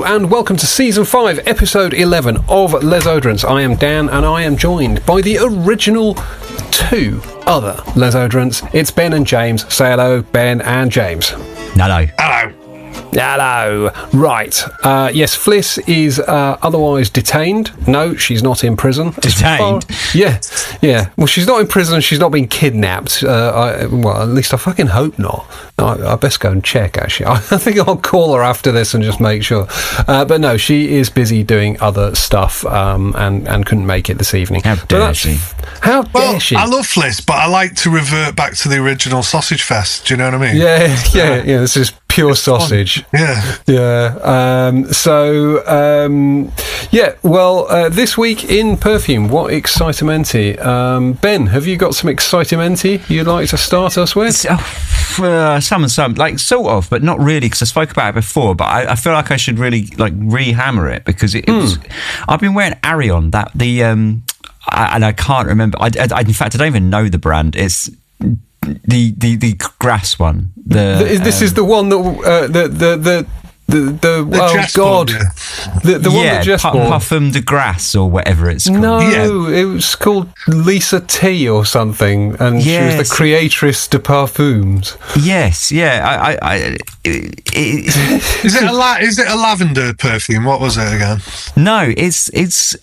and welcome to Season 5, Episode 11 of Les Oderants. I am Dan, and I am joined by the original two other Les Oderants. It's Ben and James. Say hello, Ben and James. Hello. Hello. Hello. Right. Yes, Fliss is otherwise detained. No, she's not in prison. Detained? Yeah. Well, she's not in prison. She's not been kidnapped. Well, at least I fucking hope not. I best go and check, actually. I think I'll call her after this and just make sure. But no, she is busy doing other stuff and couldn't make it this evening. How dare she? How dare she? I love Fliss, but I like to revert back to the original Sausage Fest. Do you know what I mean? Yeah. This is pure sausage. Yeah. Well, this week in perfume, what excitementi? Ben, have you got some excitementi you'd like to start us with? Some, like sort of, but not really, because I spoke about it before. But I feel like I should really like re-hammer it because it was. I've been wearing Arion, and I can't remember. In fact, I don't even know the brand. It's the grass one. This is the one that the oh god, yeah. the one that just Parfum de Grasse or whatever it's called. No, it was called Lisa T or something, and she was the creatrice de perfumes. Yes, yeah. Is it a lavender perfume? What was it again? No, it's.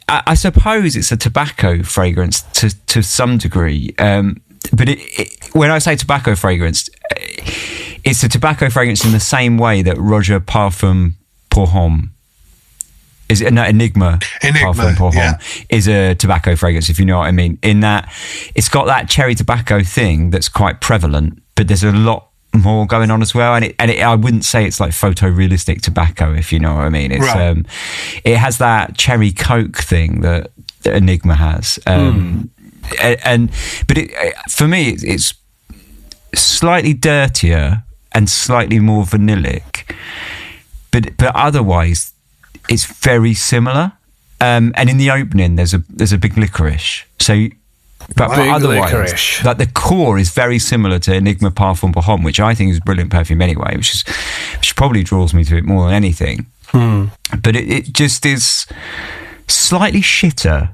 I suppose it's a tobacco fragrance to some degree, but when I say tobacco fragrance, it's a tobacco fragrance in the same way that Roger Parfum pour Homme is Enigma Parfum pour Homme is a tobacco fragrance, if you know what I mean. In that it's got that cherry tobacco thing that's quite prevalent, but there's a lot more going on as well, and I wouldn't say it's like photorealistic tobacco, if you know what I mean. It's right. It has that cherry coke thing that Enigma has, but for me it's slightly dirtier and slightly more vanillic, but otherwise it's very similar. And in the opening there's a big licorice, so. But otherwise, like the core is very similar to Enigma Parfum pour Homme, which I think is a brilliant perfume anyway, which probably draws me to it more than anything. But it just is slightly shitter,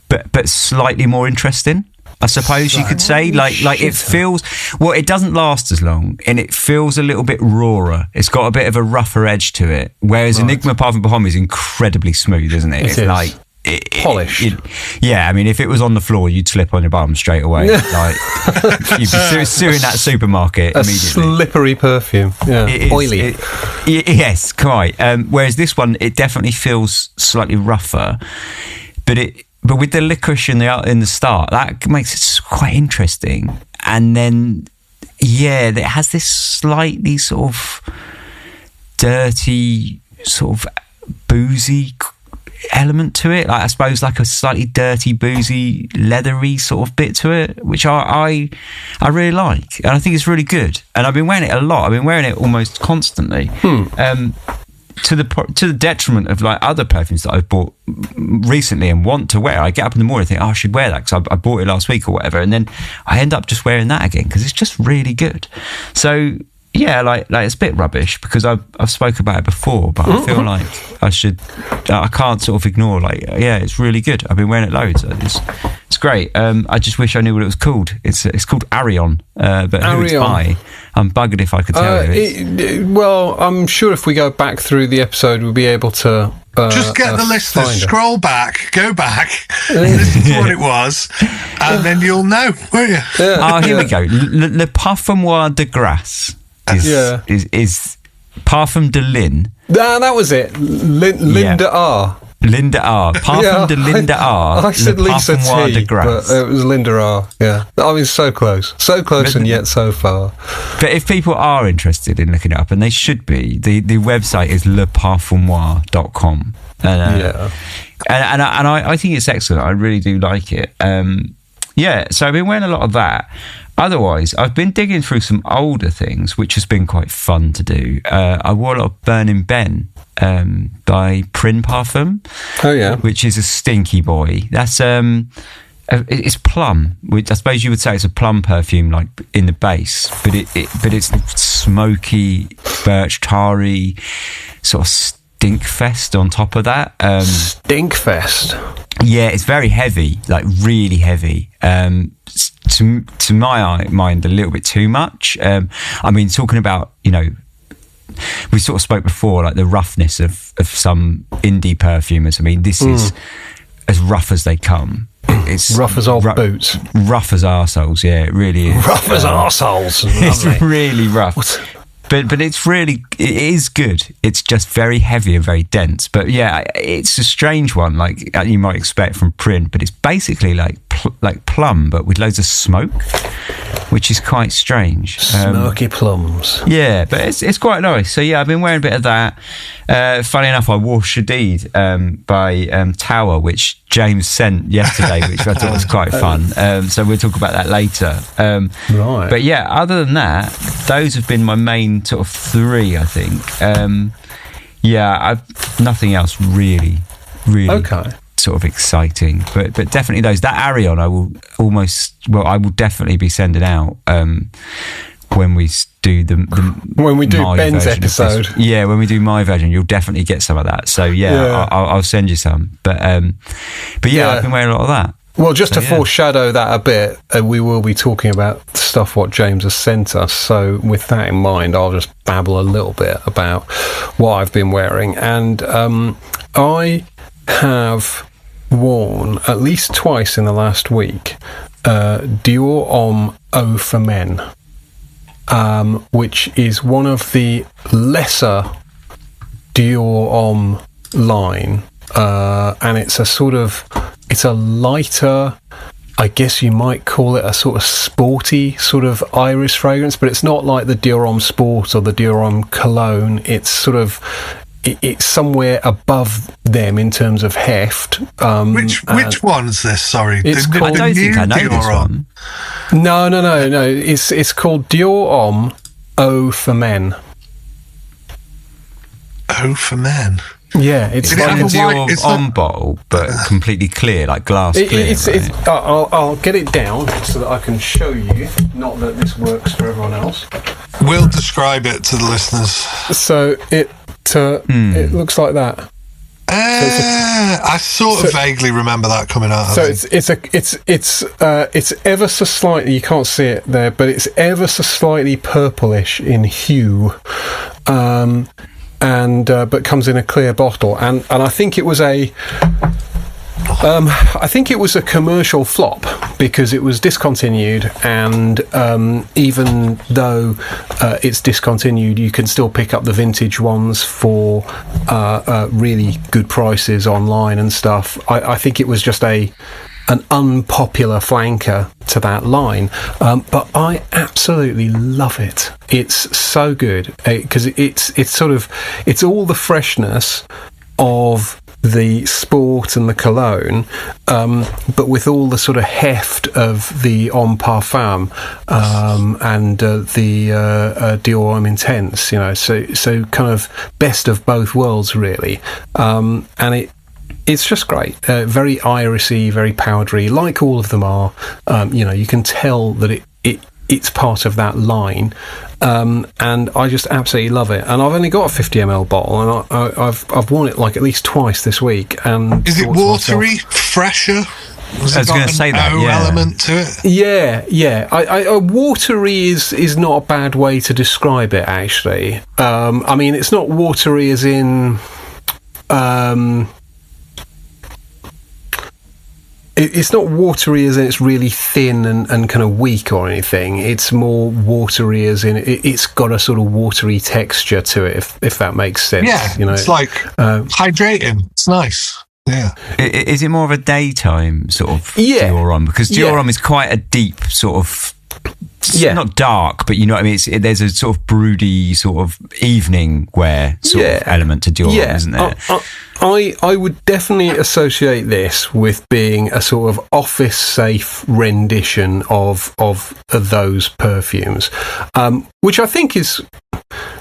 but slightly more interesting, I suppose you could say. Like it feels, well, it doesn't last as long, and it feels a little bit rawer. It's got a bit of a rougher edge to it, whereas Enigma Parfum pour Homme is incredibly smooth, isn't it? It's like polished. Yeah, I mean, if it was on the floor, you'd slip on your bum straight away. Like you'd be suing that supermarket immediately. Slippery perfume. Yeah, oily. Yes, quite. Whereas this one, it definitely feels slightly rougher, but with the licorice in the start, that makes it quite interesting. And then, it has this slightly sort of dirty, sort of boozy element to it, like I suppose like a slightly dirty, boozy, leathery sort of bit to it, which I really like, and I think it's really good. And I've been wearing it a lot. I've been wearing it almost constantly, to the detriment of like other perfumes that I've bought recently and want to wear. I get up in the morning and think, I should wear that because I bought it last week or whatever, and then I end up just wearing that again because it's just really good. So yeah, like it's a bit rubbish because I've spoke about it before, but I feel like I can't sort of ignore, like, it's really good. I've been wearing it loads. It's great. I just wish I knew what it was called. It's called Arion, but who it's by, I'm buggered if I could tell you. Well, I'm sure if we go back through the episode, we'll be able to just get the listeners, scroll back, go back, listen to what it was, and then you'll know, won't you? Oh, here we go. Le Parfumoir de Grasse. Is Parfum de Lin. That was it. Linda R. Linda R. Parfum de Linda R. I said Lisa T, de Grasse. but it was Linda R. Yeah, I mean, so close, and yet so far. But if people are interested in looking it up, and they should be, the website is leparfumoir.com. And I think it's excellent. I really do like it. So I've been wearing a lot of that. Otherwise, I've been digging through some older things, which has been quite fun to do. I wore a lot of Burning Ben by Prin Parfum. Oh, yeah. Which is a stinky boy. That's it's plum. I suppose you would say it's a plum perfume, like in the base, but it's smoky, birch tarry, sort of stinkfest on top of that. Stinkfest. Yeah, it's very heavy, like really heavy. To my mind, a little bit too much. I mean, talking about, we sort of spoke before, like the roughness of some indie perfumers. I mean, this is as rough as they come. It's rough as old boots. Rough as arseholes, yeah, it really is. Rough as arseholes. It's really rough. But it is good. It's just very heavy and very dense. But yeah, it's a strange one, like you might expect from print. But it's basically like plum, but with loads of smoke, which is quite strange. Smoky plums. Yeah, but it's quite nice. So yeah, I've been wearing a bit of that. Funny enough, I wore Shadid by Tower, which James sent yesterday, which I thought was quite fun. So we'll talk about that later. Right. But yeah, other than that, those have been my main sort of three, I think. I've nothing else really okay. sort of exciting, but definitely those. That Arion, I will definitely be sending out when we do when we do Ben's episode. Yeah, when we do my version, you'll definitely get some of that. So yeah. I'll send you some. But yeah, I've been wearing a lot of that. Well, just to foreshadow that a bit, we will be talking about stuff what James has sent us. So with that in mind, I'll just babble a little bit about what I've been wearing. And I have worn at least twice in the last week Dior Homme Eau for Men, which is one of the lesser Dior Homme line. And it's it's a lighter, I guess you might call it a sort of sporty sort of iris fragrance, but it's not like the Dior Homme Sport or the Dior Homme Cologne. It's sort of, it's somewhere above them in terms of heft. Which one's this? Sorry, I don't think I know this one. No. It's called Dior Homme Eau for Men. Eau for Men. Yeah, it's like a Dior Homme bottle, but completely clear, like glass clear. I'll get it down so that I can show you. Not that this works for everyone else. We'll describe it to the listeners. So it looks like that. I sort of vaguely remember that coming out. So it's ever so slightly. You can't see it there, but it's ever so slightly purplish in hue. But comes in a clear bottle, and I think it was a commercial flop because it was discontinued, and even though it's discontinued, you can still pick up the vintage ones for really good prices online and stuff. I think it was just an unpopular flanker to that line, but I absolutely love it. It's so good because it's all the freshness of the Sport and the Cologne, but with all the sort of heft of the Homme Parfum and the Dior Homme Intense, so kind of best of both worlds really, and it's just great. Very irisy, very powdery, like all of them are. You can tell that it's part of that line, and I just absolutely love it. And I've only got a 50ml bottle, and I've worn it like at least twice this week. And is it watery, fresher? I was going to say that. Element to it. Yeah. I watery is not a bad way to describe it. Actually, I mean it's not watery as in. It's not watery as in it's really thin and kind of weak or anything. It's more watery as in it's got a sort of watery texture to it, if that makes sense. Yeah, it's like hydrating. It's nice. Yeah. Is it more of a daytime sort of Dior Homme? Because Dior Homme is quite a deep sort of... not dark, but you know what I mean. There's a sort of broody, sort of evening wear sort of element to Dior Homme, isn't there? I would definitely associate this with being a sort of office safe rendition of those perfumes, which I think is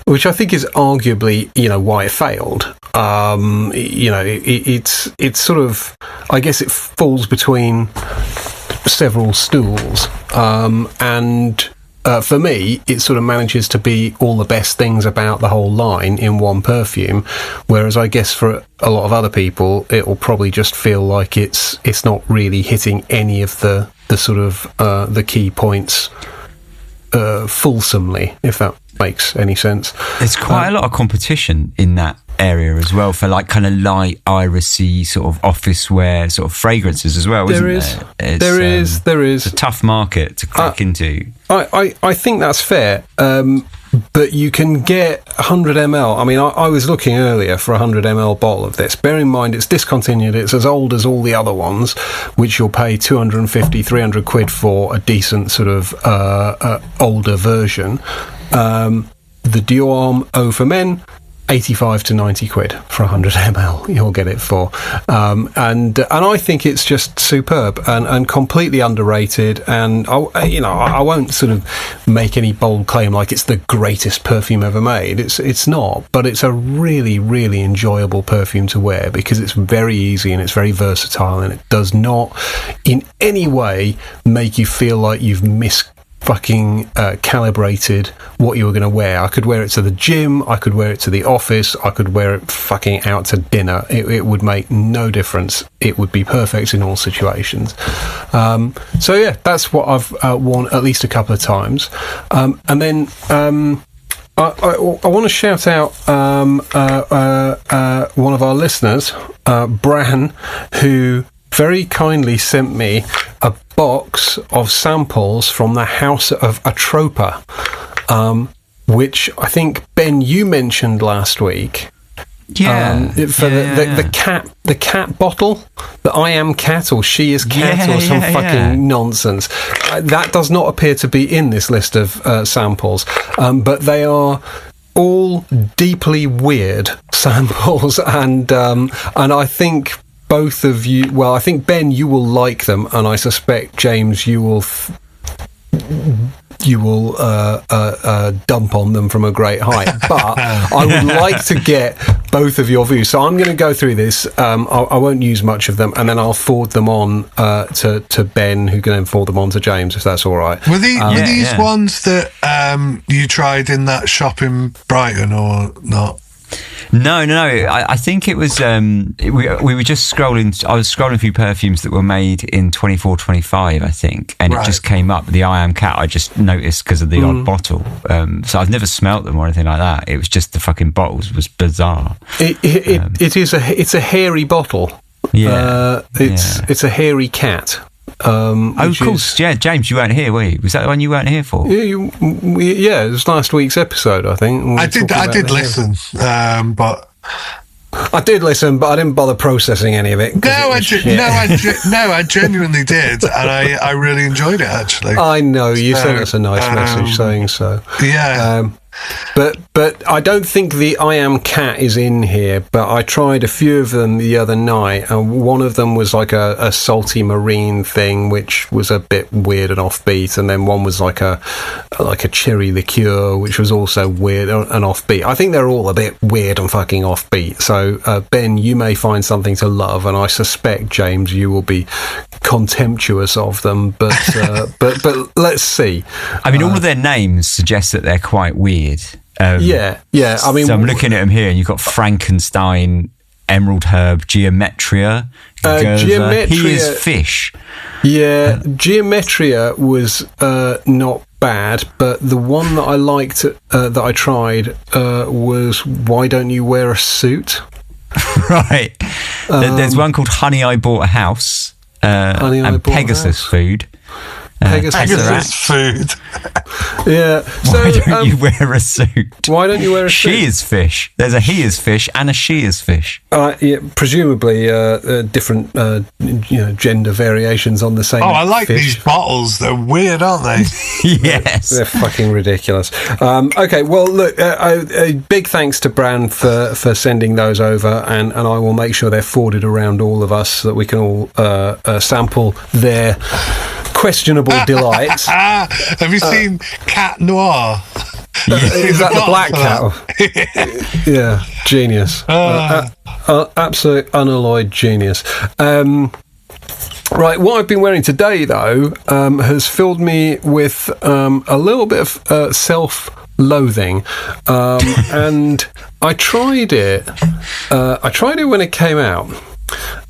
arguably why it failed. It's sort of, I guess it falls between several stools, and for me, it sort of manages to be all the best things about the whole line in one perfume, whereas I guess for a lot of other people, it will probably just feel like it's not really hitting any of the sort of the key points fulsomely, if that makes any sense. There's quite a lot of competition in that area as well for like kind of light irisy sort of office wear sort of fragrances as well, isn't there? There is. It's a tough market to crack into. I think that's fair, but you can get 100 ml. I mean, I was looking earlier for a 100 ml bottle of this. Bear in mind, it's discontinued. It's as old as all the other ones, which you'll pay 250, 300 quid for a decent sort of older version. The Dior Eau for Men, 85 to 90 quid for 100 ml you'll get it for, and I think it's just superb and completely underrated, and I won't sort of make any bold claim like it's the greatest perfume ever made. It's not, but it's a really, really enjoyable perfume to wear because it's very easy and it's very versatile, and it does not in any way make you feel like you've calibrated what you were going to wear. I could wear it to the gym, I could wear it to the office, I could wear it fucking out to dinner. It would make no difference. It would be perfect in all situations. So yeah, that's what I've worn at least a couple of times. And then I want to shout out one of our listeners, Bran, who very kindly sent me a box of samples from the House of Atropa, which I think, Ben, you mentioned last week. Yeah. The cat bottle, the I am cat or she is cat or some fucking nonsense. That does not appear to be in this list of samples, but they are all deeply weird samples, and I think both of you, well, I think, Ben, you will like them, and I suspect, James, you will dump on them from a great height. But I would like to get both of your views. So I'm going to go through this. I won't use much of them, and then I'll forward them on to Ben, who can then forward them on to James, if that's all right. Were these ones that you tried in that shop in Brighton or not? No. I think it was. We were just scrolling. I was scrolling through perfumes that were made in 24, 25, I think, and it just came up. The I Am Cat. I just noticed because of the odd bottle. So I've never smelt them or anything like that. It was just the fucking bottles was bizarre. It's a hairy bottle. Yeah, it's a hairy cat. Of course, yeah, James, you weren't here, were you? Was that the one you weren't here for? Yeah, it was last week's episode, I think. I did listen, but I didn't bother processing any of it. I genuinely did, and I really enjoyed it, actually. I know, you sent us a nice message saying so. Yeah. But I don't think the I Am Cat is in here, but I tried a few of them the other night, and one of them was like a salty marine thing, which was a bit weird and offbeat, and then one was like a cherry liqueur, which was also weird and offbeat. I think they're all a bit weird and fucking offbeat. So Ben, you may find something to love, and I suspect, James, you will be contemptuous of them, but let's see. I mean, all of their names suggest that they're quite weird. Yeah. I mean, so I'm looking at them here, and you've got Frankenstein, Emerald Herb, Geometria, Gerza, He is Fish. Yeah, Geometria was not bad, but the one that I liked, that I tried, was Why Don't You Wear a Suit? Right. There's one called Honey, I Bought a House, and Pegasus Food. Pegasus Food. Yeah. So, why don't you wear a suit? Why don't you wear a suit? She is fish. There's a he is fish and a she is fish. Yeah, presumably different gender variations on the same. Oh, I like fish. these bottles. They're weird, aren't they? Yes. They're fucking ridiculous. Okay, well, look, a big thanks to Bran for sending those over, and I will make sure they're forwarded around all of us so that we can all sample their questionable delights. Have you seen Cat Noir? Is that the black cat? Yeah, genius. Absolute unalloyed genius. Right, what I've been wearing today, though, has filled me with a little bit of self-loathing, and I tried it. I tried it when it came out,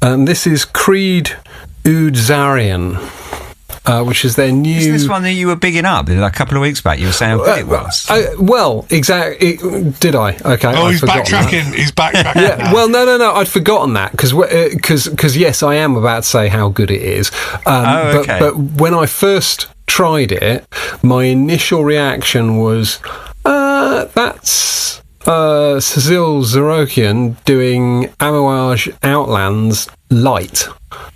and this is Creed Oderants, which is their new... Is this one that you were bigging up a couple of weeks back? You were saying how good it was. Well, exactly. Did I? Okay. Oh, he's backtracking. He's backtracking. Yeah. Well, no. I'd forgotten that because yes, I am about to say how good it is. Okay. But when I first tried it, my initial reaction was, that's Cecile Zerokian doing Amouage Outlands light,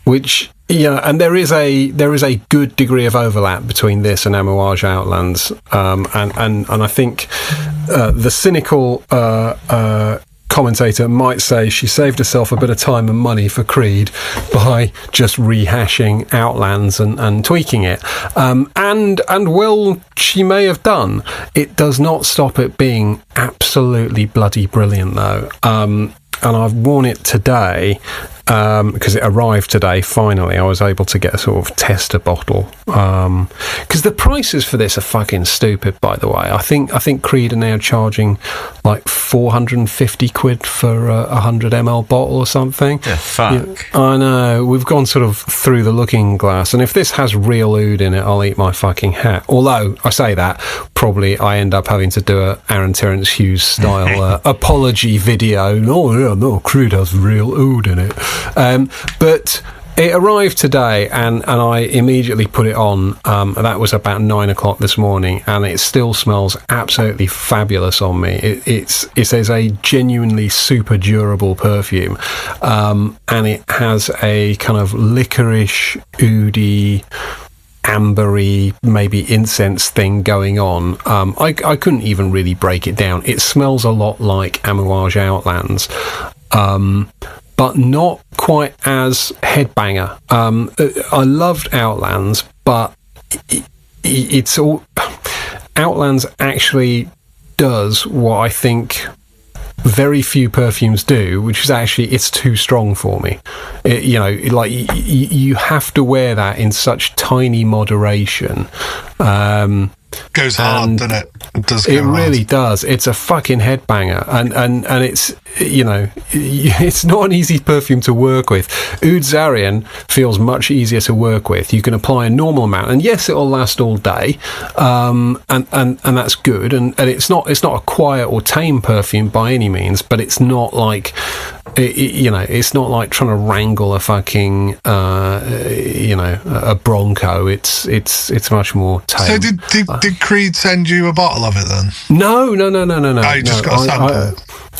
which... Yeah, and there is a good degree of overlap between this and Amouage Outlands, and I think the cynical commentator might say she saved herself a bit of time and money for Creed by just rehashing Outlands and tweaking it, and well, she may have done. It does not stop it being absolutely bloody brilliant, though. And I've worn it today because it arrived today. Finally, I was able to get a sort of tester bottle because the prices for this are fucking stupid. By the way, I think Creed are now charging like 450 quid for a 100 ml bottle or something. The fuck! I know, we've gone sort of through the looking glass, and if this has real oud in it, I'll eat my fucking hat. Although I say that, probably I end up having to do a Aaron Terence Hughes style apology video. No, Creed has real oud in it. But it arrived today, and I immediately put it on. That was about 9 o'clock this morning, and it still smells absolutely fabulous on me. It is a genuinely super durable perfume, and it has a kind of licorice, oudy, ambery, maybe incense thing going on. I couldn't even really break it down. It smells a lot like Amouage Outlands, but not quite as headbanger. I loved Outlands, but it's all... Outlands actually does what I think very few perfumes do, which is actually, it's too strong for me. You have to wear that in such tiny moderation. Goes hard, doesn't it? It does. It really does. It's a fucking headbanger, and it's, it's not an easy perfume to work with. Oud Zarian feels much easier to work with. You can apply a normal amount, and yes, it'll last all day, and that's good. And it's not a quiet or tame perfume by any means, but it's not like it's not like trying to wrangle a fucking a Bronco. It's much more tame. So did Creed send you a bottle of it then? No. Oh, you just got a sample.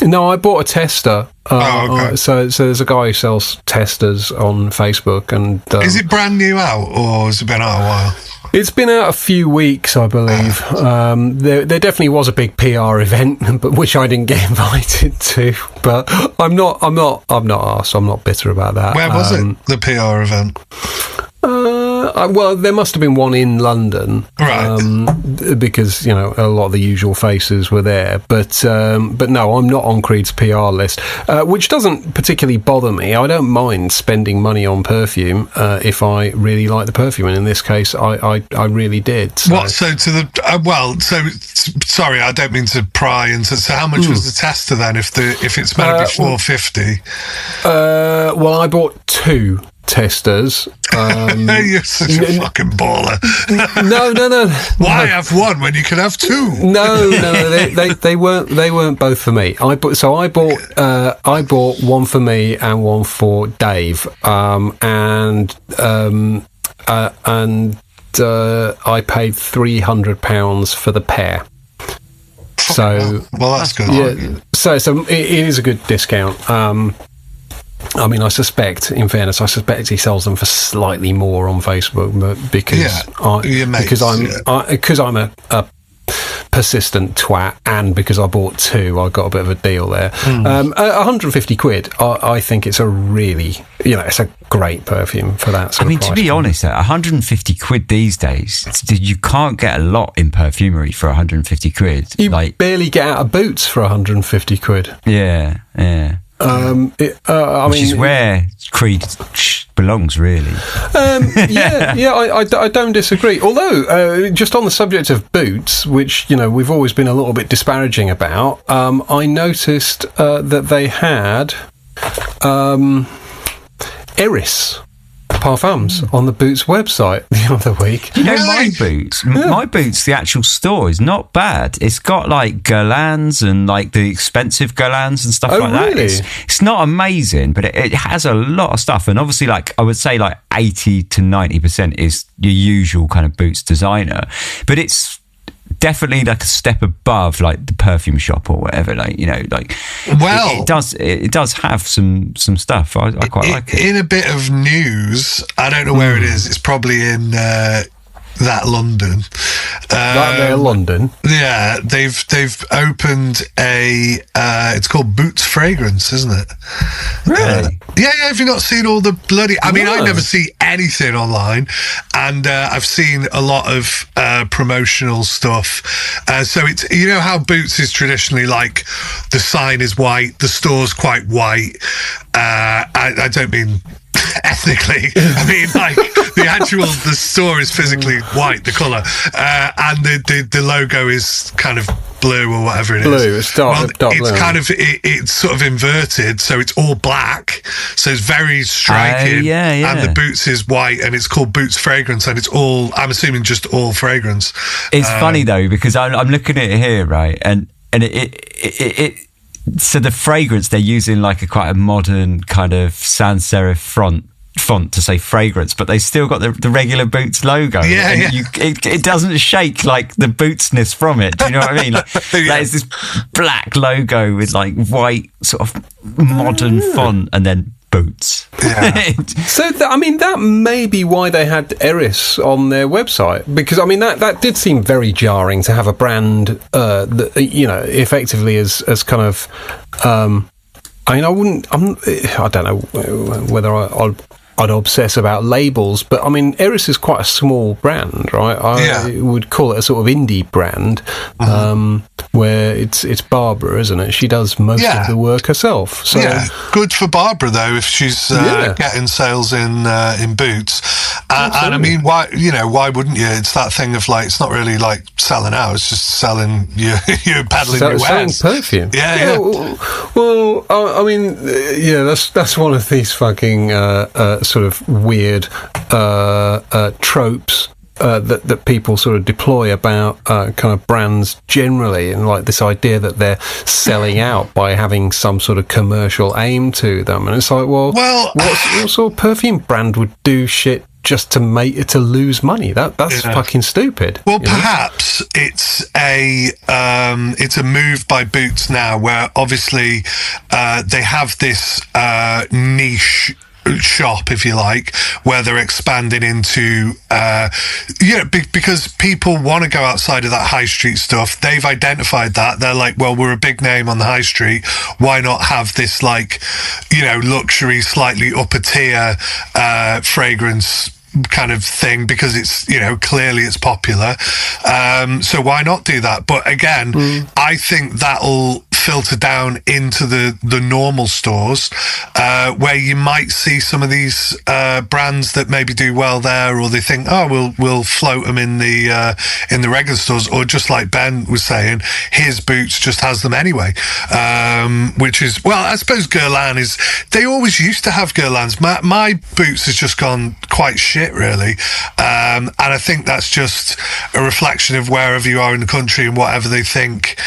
No, I bought a tester. Okay. So there's a guy who sells testers on Facebook, and is it brand new out, or has it been out a while? It's been out a few weeks, I believe. There definitely was a big PR event, but which I didn't get invited to. But I'm not arsed. I'm not bitter about that. Where was it? The PR event? Well, there must have been one in London, right? Because a lot of the usual faces were there. But no, I'm not on Creed's PR list, which doesn't particularly bother me. I don't mind spending money on perfume if I really like the perfume, and in this case, I really did. So. What? So to the sorry, I don't mean to pry into. So how much was the tester then? If it's meant to be 450? Well, I bought 2 testers. You're such a fucking baller. No. Why have one when you can have 2? No. They weren't both for me. I bought one for me and one for Dave. And I paid £300 for the pair. So well, that's good. Yeah. So it is a good discount. I mean, I suspect he sells them for slightly more on Facebook, but because I'm a persistent twat, and because I bought 2, I got a bit of a deal there. 150 quid. I think it's a really, it's a great perfume for that sort of price. To be honest, at 150 quid these days, you can't get a lot in perfumery for 150 quid. You barely get out of Boots for 150 quid. Yeah. Which is where Creed belongs, really. I don't disagree. Although, just on the subject of boots, which we've always been a little bit disparaging about, I noticed that they had Eris perfumes on the Boots website the other week. My Boots, the actual store is not bad. It's got like Guerlains and like the expensive Guerlains and stuff like that. It's not amazing, but it has a lot of stuff. And obviously, like I would say, like 80 to 90% is your usual kind of Boots designer, but it's definitely like a step above like the perfume shop or whatever, it does have some stuff. I quite like it. In a bit of news, I don't know where it is, it's probably in that London. London. Yeah, they've opened it's called Boots Fragrance, isn't it? Really? Yeah. Have you not seen all the bloody? I mean, I never see anything online, and I've seen a lot of promotional stuff. So it's how Boots is traditionally like the sign is white, the store's quite white. I don't mean ethnically. I mean, like the store is physically white, the colour, and the logo is kind of blue or whatever it is. Blue, it's dark blue. It's sort of inverted, so it's all black, so it's very striking. And the Boots is white, and it's called Boots Fragrance, and it's all, I'm assuming, just all fragrance. It's funny though, because I'm looking at it here, right, and it so the fragrance, they're using like quite a modern kind of sans serif font to say fragrance, but they still got the regular Boots logo. It doesn't shake like the Bootsness from it. Do you know what I mean? Like, there's this black logo with like white sort of modern font, and then Boots. Yeah. So that may be why they had Eris on their website, because that did seem very jarring to have a brand that effectively as kind of I don't know whether I'd obsess about labels, but Eris is quite a small brand, right? I would call it a sort of indie brand, where it's Barbara, isn't it? She does most of the work herself. So good for Barbara though if she's getting sales in Boots. And I mean, why wouldn't you? It's that thing of like, it's not really like selling out; it's just selling you peddling your wares. Selling perfume. Yeah. Well, that's one of these fucking sort of weird tropes that people sort of deploy about kind of brands generally, and like this idea that they're selling out by having some sort of commercial aim to them. And it's like, well what sort of perfume brand would do shit just to lose money? That's fucking stupid. Well, perhaps it's a move by Boots now, where obviously they have this niche shop, if you like, where they're expanding into because people want to go outside of that high street stuff. They've identified that. They're like, well, we're a big name on the high street, why not have this like luxury, slightly upper tier fragrance kind of thing, because it's clearly it's popular, so why not do that? But again, I think that'll filter down into the normal stores, where you might see some of these brands that maybe do well there, or they think, we'll float them in the regular stores, or just like Ben was saying, his Boots just has them anyway, which is, well, I suppose Guerlain they always used to have Guerlains. My Boots has just gone quite shit, really, and I think that's just a reflection of wherever you are in the country and whatever they think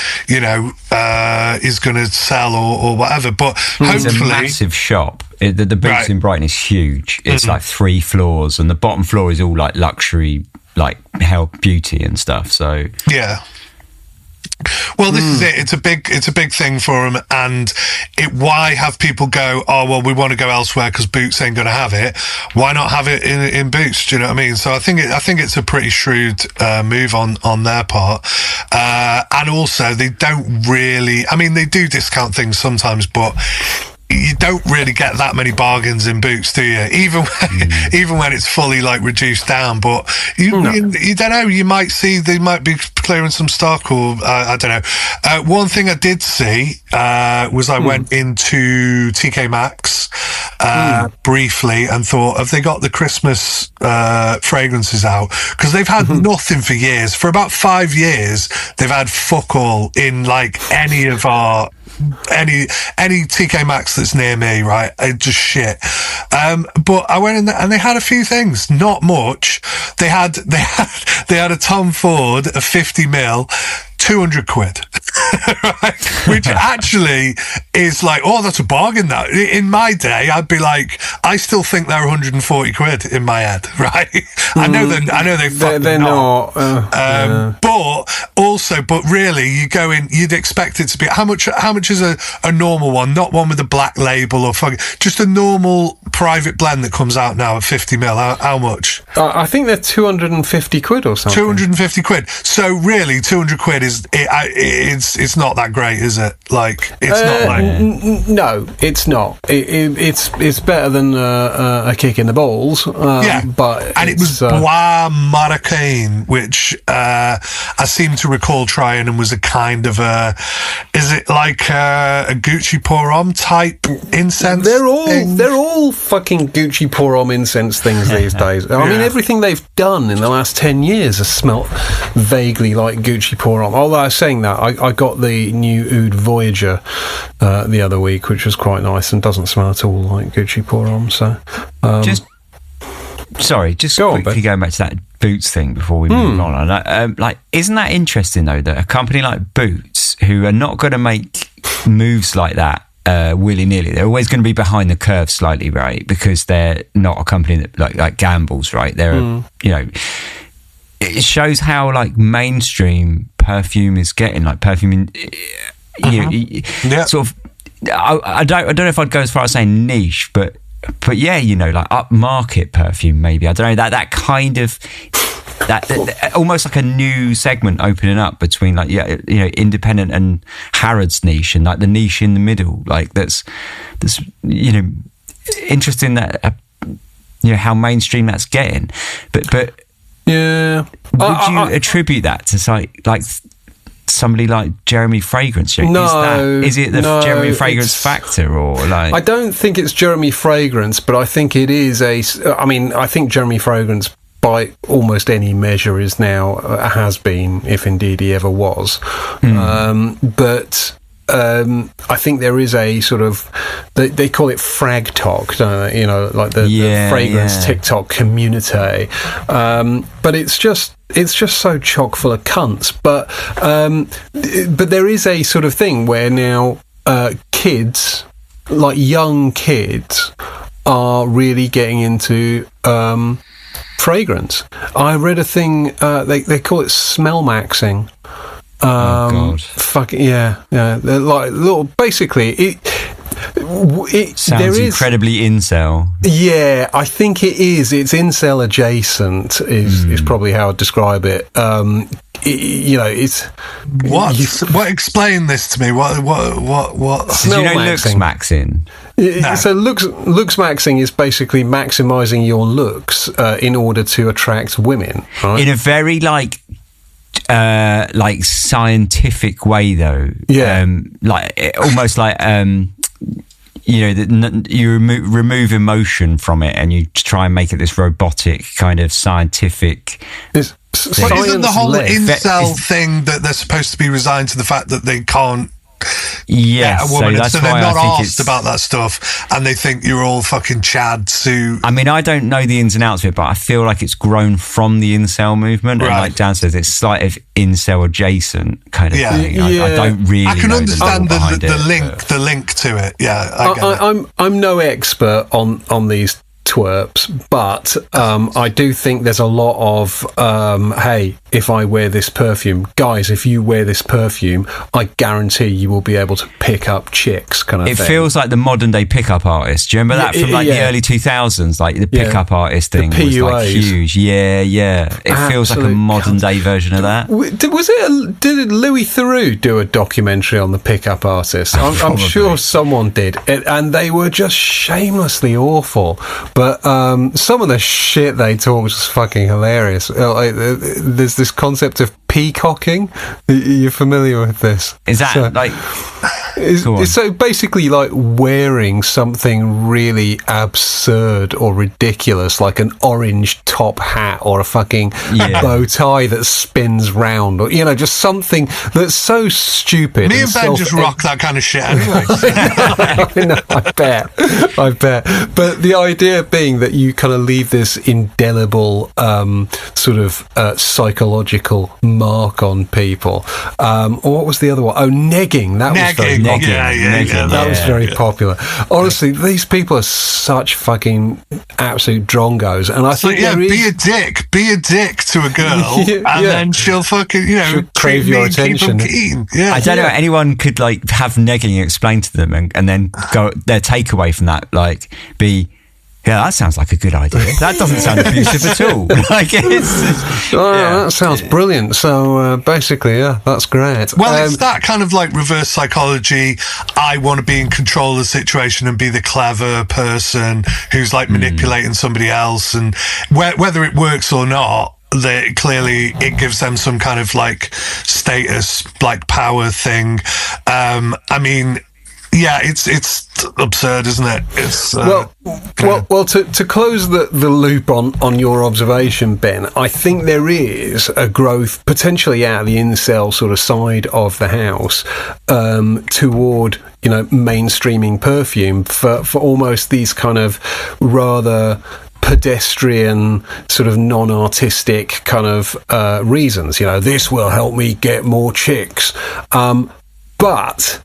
is going to sell or whatever. But hopefully, it's a massive shop. The Boots in Brighton is huge. It's like 3 floors, and the bottom floor is all like luxury, like health, beauty and stuff. So yeah. Well, this is it. It's a big thing for them, and why have people go, oh well, we want to go elsewhere because Boots ain't going to have it. Why not have it in Boots? Do you know what I mean? So I think it's a pretty shrewd move on their part, and also they don't really. I mean, they do discount things sometimes, but you don't really get that many bargains in Boots, do you? Even when it's fully like reduced down. But you don't know. You might see they might be clearing some stock, or I don't know. One thing I did see was I went into TK Maxx briefly and thought, have they got the Christmas fragrances out? Because they've had nothing for years. For about 5 years, they've had fuck all in like any TK Maxx that's near me, right? Just shit. But I went in there and they had a few things, not much. They had a Tom Ford, a 50ml, 200 quid. Right? Which actually is like, oh, that's a bargain. That in my day, I'd be like, I still think they're 140 quid in my head, right? I know they're not. But really, you go in, you'd expect it to be how much is a normal one, not one with a black label or just a normal private blend that comes out now at 50ml. How much? I think they're 250 quid or something. 250 quid. So really, 200 quid is it's not that great, is it? Like it's not like no, it's not. It's better than a kick in the balls. But it was Bois Marraquin, which I seem to recall trying, and was a kind of is it like a Gucci Pour Homme type incense? They're all fucking Gucci Pour Homme incense things these days. I mean, everything they've done in the last 10 years has smelt vaguely like Gucci Pour Homme. Although I was saying that, I got the new Oud Voyager the other week, which was quite nice and doesn't smell at all like Gucci Pour Homme. So just quickly going back to that Boots thing before we move on. Like, isn't that interesting though, that a company like Boots, who are not going to make moves like that willy-nilly, they're always going to be behind the curve slightly, right? Because they're not a company that like gambles, right? They're it shows how like mainstream perfume is getting, like perfume sort of, I don't know if I'd go as far as saying niche, but yeah, like upmarket perfume maybe. I don't know, that kind of that almost like a new segment opening up between like independent and Harrods niche, and like the niche in the middle, like that's interesting that how mainstream that's getting, but yeah, would you attribute that to like somebody like Jeremy Fragrance? No, is it the Jeremy Fragrance factor, or like? I don't think it's Jeremy Fragrance, but I think it is I think Jeremy Fragrance, by almost any measure, is now has been, if indeed he ever was. But I think there is a sort of, they call it frag talk, don't they? Like the fragrance TikTok community. But it's just so chock full of cunts. But there is a sort of thing where now kids, like young kids, are really getting into fragrance. I read a thing, they call it smellmaxxxing. Oh God! Fucking yeah. They're like little. Basically, it sounds incredibly incel. Yeah, I think it is. It's incel adjacent. Is probably how I'd describe it. It's what? Explain this to me. What? Did you know looks maxing? No. So looks maxing is basically maximising your looks in order to attract women, right? In a very like scientific way, though. Almost like you remove emotion from it and you try and make it this robotic kind of scientific. But isn't the whole incel thing that they're supposed to be resigned to the fact that they can't get a woman, so they're not asked about that stuff, and they think you're all fucking chads who... I mean, I don't know the ins and outs of it, but I feel like it's grown from the incel movement, and like Dan says, it's slight of incel adjacent kind of thing. I don't really I can know understand the link to it. Yeah, I get it. I'm no expert on these twerps, but I do think there's a lot of hey, if I wear this perfume, guys, if you wear this perfume, I guarantee you will be able to pick up chicks kind of thing. It feels like the modern day pickup artist. Do you remember that from like the early 2000s? Like the pickup artist thing was like huge. Yeah. It feels like a modern day version of that. Did Louis Theroux do a documentary on the pickup artist? I'm sure someone did. And they were just shamelessly awful. But some of the shit they talked was fucking hilarious. There's this concept of peacocking. You're familiar with this? Is that so basically like wearing something really absurd or ridiculous, like an orange top hat or a fucking bow tie that spins round, or just something that's so stupid. Me and Ben just rock that kind of shit anyway. I bet. But the idea being that you kind of leave this indelible sort of psychological mark on people. Or what was the other one? Oh, negging. That was very popular. That was very popular. Honestly, these people are such fucking absolute drongos, and I think be a dick to a girl, and then she'll fucking she'll crave your attention. I don't know. Anyone could like have negging explained to them, and then go their takeaway from that like be. Yeah, that sounds like a good idea. That doesn't sound abusive at all. That sounds brilliant. So basically, that's great. Well, it's that kind of like reverse psychology. I want to be in control of the situation and be the clever person who's like manipulating somebody else, and whether it works or not, clearly it gives them some kind of like status, like power thing. I mean. Yeah, it's absurd, isn't it? It's well. To close the loop on your observation, Ben, I think there is a growth potentially out of the incel sort of side of the house toward mainstreaming perfume for almost these kind of rather pedestrian sort of non-artistic kind of reasons. This will help me get more chicks, but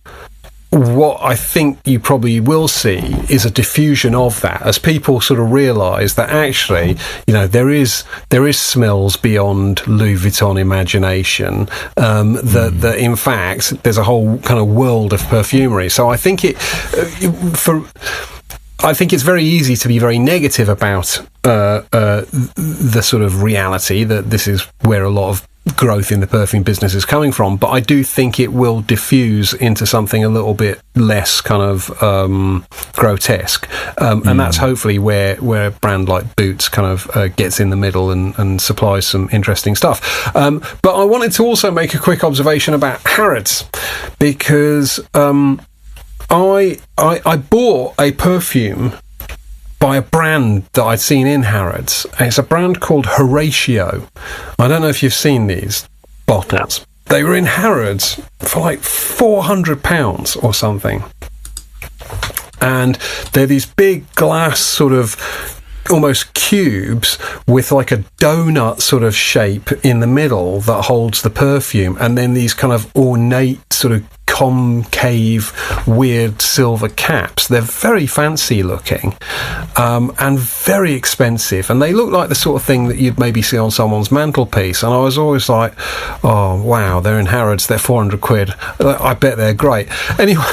what I think you probably will see is a diffusion of that as people sort of realise that actually, there is smells beyond Louis Vuitton imagination. That in fact there's a whole kind of world of perfumery. So I think I think it's very easy to be very negative about the sort of reality that this is where a lot of growth in the perfume business is coming from, but I do think it will diffuse into something a little bit less kind of grotesque, and that's hopefully where a brand like Boots kind of gets in the middle and supplies some interesting stuff. But I wanted to also make a quick observation about Harrods, because I bought a perfume by a brand that I'd seen in Harrods. It's a brand called Horatio. I don't know if you've seen these bottles. They were in Harrods for like £400 or something. And they're these big glass sort of almost cubes with like a donut sort of shape in the middle that holds the perfume, and then these kind of ornate sort of concave weird silver caps. They're very fancy looking, and very expensive, and they look like the sort of thing that you'd maybe see on someone's mantelpiece. And I was always like, oh wow, they're in Harrods, they're 400 quid, I bet they're great. Anyway,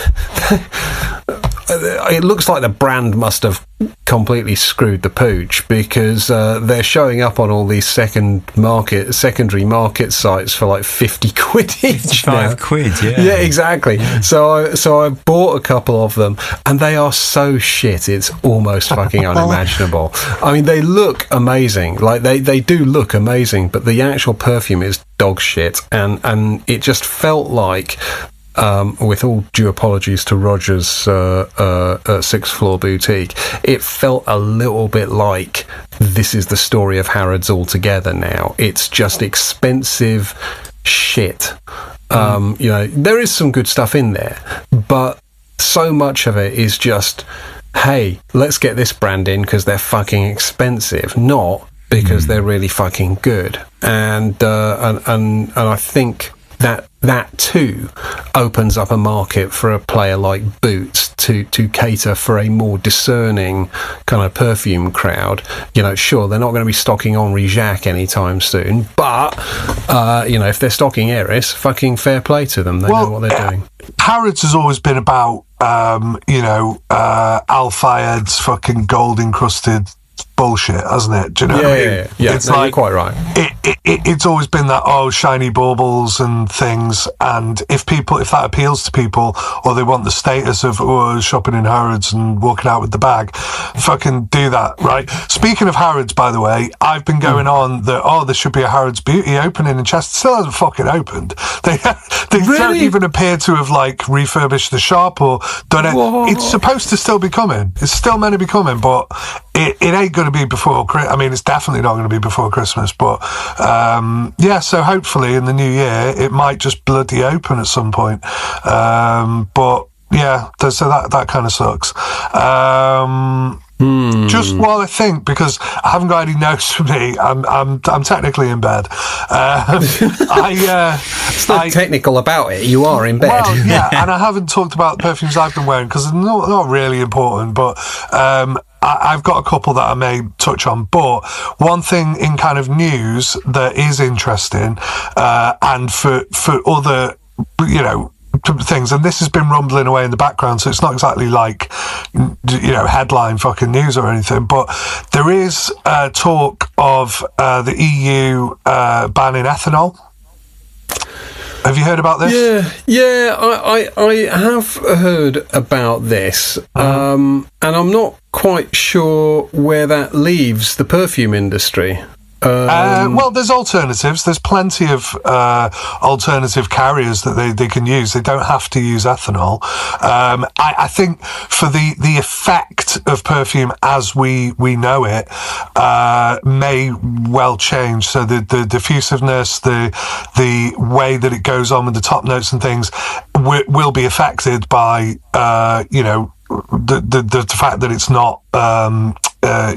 it looks like the brand must have completely screwed the pooch, because they're showing up on all these secondary market sites for like 50 quid each. 55 quid, yeah, exactly. Yeah. So I bought a couple of them, and they are so shit it's almost fucking unimaginable. I mean, they look amazing, like they do look amazing, but the actual perfume is dog shit, and it just felt like, with all due apologies to Roger's sixth floor boutique, it felt a little bit like this is the story of Harrods altogether now. It's just expensive shit. There is some good stuff in there, but so much of it is just, hey, let's get this brand in because they're fucking expensive, not because they're really fucking good. And I think that too opens up a market for a player like Boots to cater for a more discerning kind of perfume crowd. You know, sure, they're not going to be stocking Henri Jacques anytime soon, but you know, if they're stocking Eris, fucking fair play to them. They know what they're doing. Harrods has always been about Al Fayed's fucking gold encrusted bullshit, hasn't it? Do you know what I mean? Yeah. It's You're quite right. It's always been that shiny baubles and things, and if that appeals to people, or they want the status of shopping in Harrods and walking out with the bag, fucking do that, right? Speaking of Harrods, by the way, I've been going on that there should be a Harrods Beauty opening in Chester. Still hasn't fucking opened. They Really? don't even appear to have like refurbished the shop or done it. Whoa. It's supposed to still be coming. It's still meant to be coming, but it ain't going to be before. I mean, it's definitely not going to be before Christmas. But so hopefully in the new year it might just bloody open at some point. But yeah, so that kind of sucks. Just while I think, because I haven't got any notes for me, I'm technically in bed. It's not technical about it. You are in bed. Well, yeah, and I haven't talked about the perfumes I've been wearing because they're not really important, but I've got a couple that I may touch on. But one thing in kind of news that is interesting, and for other, things, and this has been rumbling away in the background, so it's not exactly like headline fucking news or anything, but there is talk of the EU banning ethanol. Have you heard about this? Yeah, I have heard about this, and I'm not quite sure where that leaves the perfume industry. Well, there's alternatives. There's plenty of alternative carriers that they can use. They don't have to use ethanol. I think for the effect of perfume as we know it may well change. So the diffusiveness, the way that it goes on with the top notes and things will be affected by the fact that it's not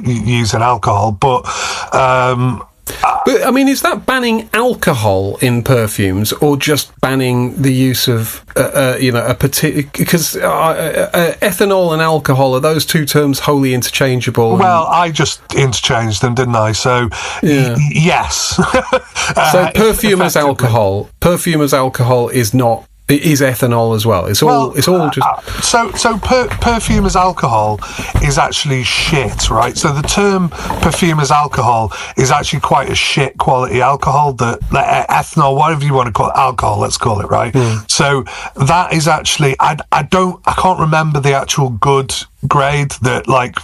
using alcohol, but I mean, is that banning alcohol in perfumes, or just banning the use of a particular? Because ethanol and alcohol, are those two terms wholly interchangeable? Well, I just interchanged them, didn't I? So yes. So perfume as alcohol is not. It is ethanol as well. It's all just. Perfume as alcohol is actually shit, right? So the term perfume as alcohol is actually quite a shit quality alcohol. That ethanol, whatever you want to call it, alcohol, let's call it, right? So that is actually, I can't remember the actual good grade that like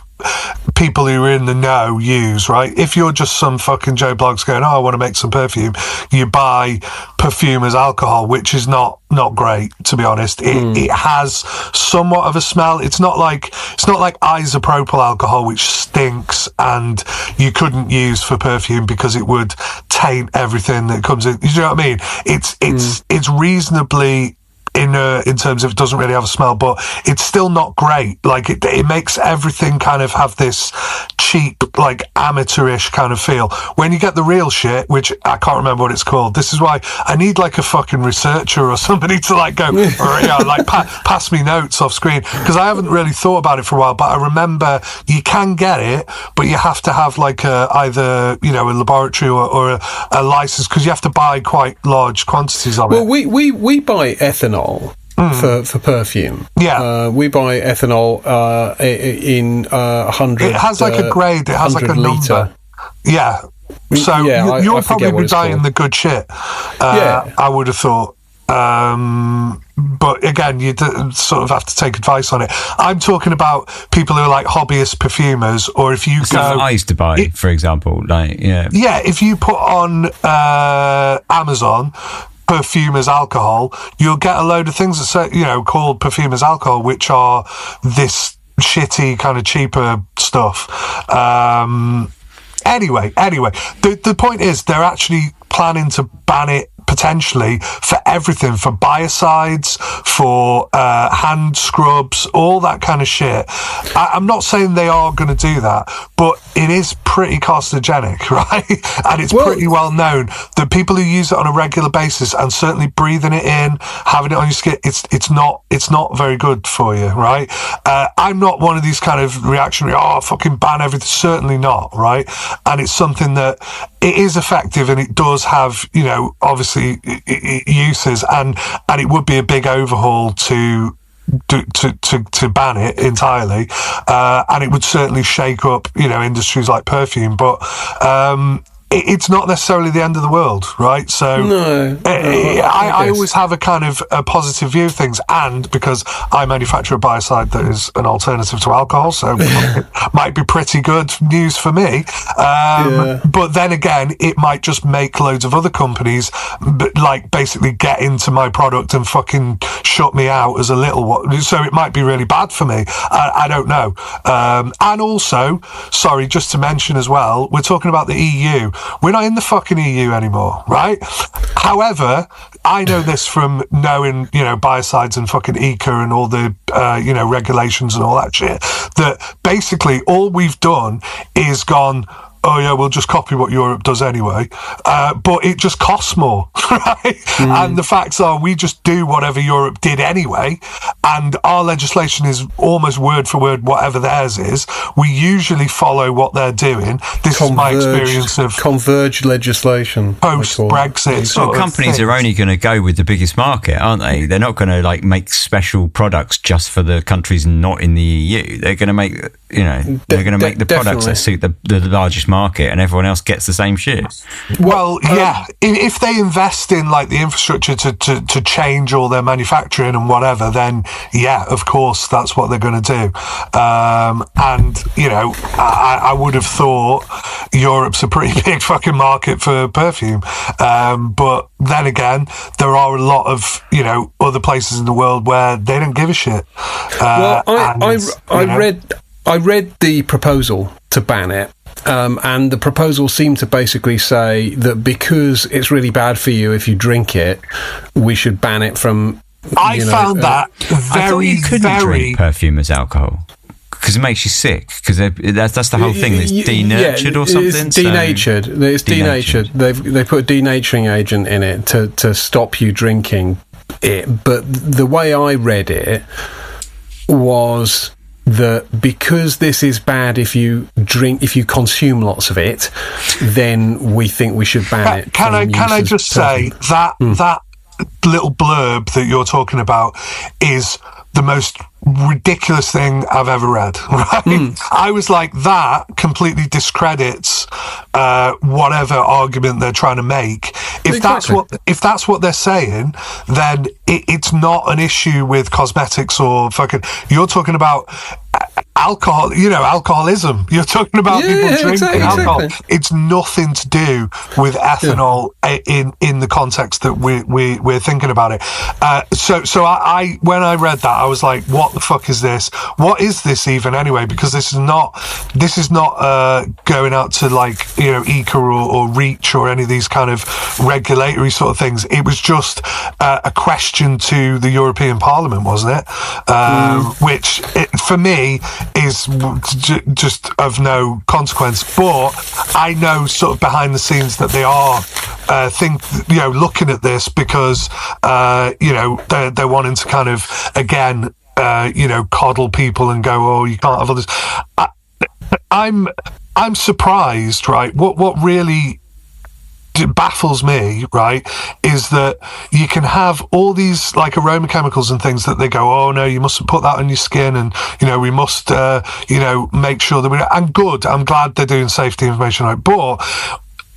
people who are in the know use, right? If you're just some fucking Joe Bloggs going, I want to make some perfume, you buy perfume as alcohol, which is not great, to be honest. It has somewhat of a smell. It's not like isopropyl alcohol, which stinks and you couldn't use for perfume because it would taint everything that comes in. You know what I mean? It's reasonably in terms of it doesn't really have a smell, but it's still not great. Like it makes everything kind of have this cheap, like amateurish kind of feel. When you get the real shit, which I can't remember what it's called. This is why I need like a fucking researcher or somebody to like go, pass me notes off screen, because I haven't really thought about it for a while. But I remember you can get it, but you have to have like either a laboratory or a license, because you have to buy quite large quantities of it. Well, we buy ethanol. For perfume, we buy ethanol in 100. It has like a grade. It has like a number. Yeah. So you'll probably be buying the good shit. I would have thought. But again, you sort of have to take advice on it. I'm talking about people who are like hobbyist perfumers, or if you go. I used to buy, for example, if you put on Amazon perfume as alcohol, you'll get a load of things that say, called perfume as alcohol, which are this shitty kind of cheaper stuff. Anyway, the point is they're actually planning to ban it potentially for everything, for biocides, for hand scrubs, all that kind of shit. I'm not saying they are going to do that, but it is pretty carcinogenic, right? And it's pretty well known that people who use it on a regular basis, and certainly breathing it in, having it on your skin, it's not very good for you, right? I'm not one of these kind of reactionary, fucking ban everything. Certainly not, right? And it's something that it is effective, and it does have, obviously uses, and it would be a big overhaul to ban it entirely, and it would certainly shake up industries like perfume, but it's not necessarily the end of the world, right? So I always have a kind of a positive view of things, and because I manufacture a biocide that is an alternative to alcohol, so it might be pretty good news for me. But then again, it might just make loads of other companies basically get into my product and fucking shut me out as a little one. So it might be really bad for me. I don't know. And also, sorry, just to mention as well, we're talking about the EU. We're not in the fucking EU anymore, right? However, I know this from knowing, biocides and fucking ECA and all the, regulations and all that shit, that basically all we've done is gone, oh yeah, we'll just copy what Europe does anyway. But it just costs more, right? And the facts are, we just do whatever Europe did anyway, and our legislation is almost word for word whatever theirs is. We usually follow what they're doing. This is my experience of converged legislation post-Brexit. So companies are only going to go with the biggest market, aren't they? They're not going to make special products just for the countries not in the EU. They're going to make, they're going to make the products that suit the largest market, and everyone else gets the same shit. Well, if they invest in the infrastructure to change all their manufacturing and whatever, then of course that's what they're going to do. And I would have thought Europe's a pretty big fucking market for perfume, but then again, there are a lot of other places in the world where they don't give a shit. I read the proposal to ban it, and the proposal seemed to basically say that because it's really bad for you if you drink it, we should ban it from. I found that I thought you couldn't drink perfume as alcohol because it makes you sick. Because that's the whole thing. It's denatured or something. It's denatured. It's denatured. They put a denaturing agent in it to stop you drinking it. But the way I read it was that because this is bad if you consume lots of it, then we think we should ban it. Can I just say that that little blurb that you're talking about is the most ridiculous thing I've ever read, right? I was like, that completely discredits whatever argument they're trying to make. If that's what they're saying, then it's not an issue with cosmetics or fucking. You're talking about alcohol, alcoholism. You're talking about people drinking alcohol. Exactly. It's nothing to do with ethanol in the context that we're thinking about it. So I when I read that, I was like, what the fuck is this? What is this even anyway? Because this is not going out to ECA or REACH or any of these kind of regulatory sort of things. It was just a question to the European Parliament, wasn't it? Which for me is just of no consequence. But I know sort of behind the scenes that they are looking at this because they're wanting to kind of again coddle people and go, oh, you can't have others. I'm surprised, right? What really baffles me, right, is that you can have all these aroma chemicals and things that they go, oh no, you mustn't put that on your skin, and we must make sure that I'm glad they're doing safety information, right? But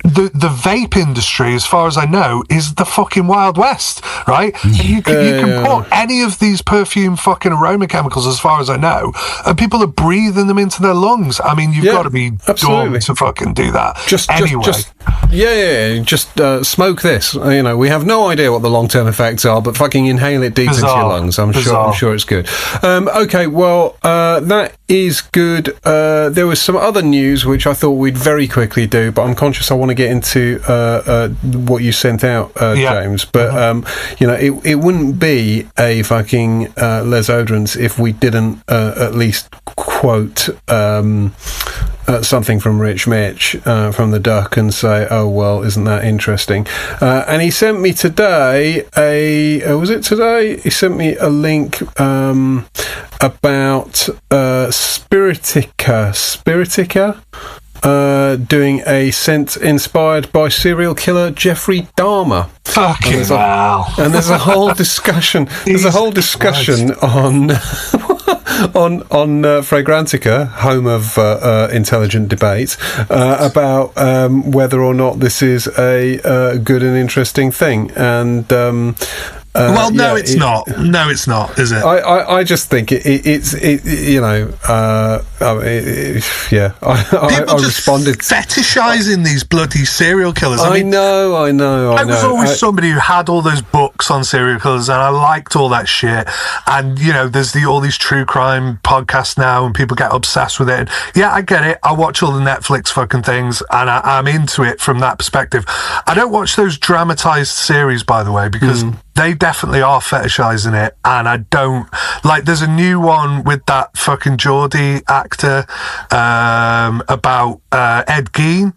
the vape industry, as far as I know, is the fucking Wild West, right? And you can put any of these perfume fucking aroma chemicals, as far as I know, and people are breathing them into their lungs. I mean, you've got to be dumb to fucking do that. Just smoke this. We have no idea what the long-term effects are, but fucking inhale it deep into your lungs. I'm sure it's good. Okay, well, that is good. There was some other news which I thought we'd very quickly do, but I'm conscious I want to get into what you sent out, James. But it wouldn't be a fucking Les Oderants if we didn't at least quote something from Rich Mitch from the Duck and say, oh, well, isn't that interesting? And he sent me today was it today? He sent me a link about Spiritica doing a scent inspired by serial killer Jeffrey Dahmer. Fucking wow. And there's a whole discussion. There's a whole discussion on Fragrantica, home of intelligent debate, about whether or not this is a good and interesting thing. And it's not. No, it's not, is it? I just think it's you know, I responded fetishizing these bloody serial killers. I know. I was always somebody who had all those books on serial killers, and I liked all that shit. And you know, there's all these true crime podcasts now, and people get obsessed with it. And, yeah, I get it. I watch all the Netflix fucking things, and I'm into it from that perspective. I don't watch those dramatized series, by the way, because they definitely are fetishizing it, and I don't like. There's a new one with that fucking Geordie actor about Ed Gein,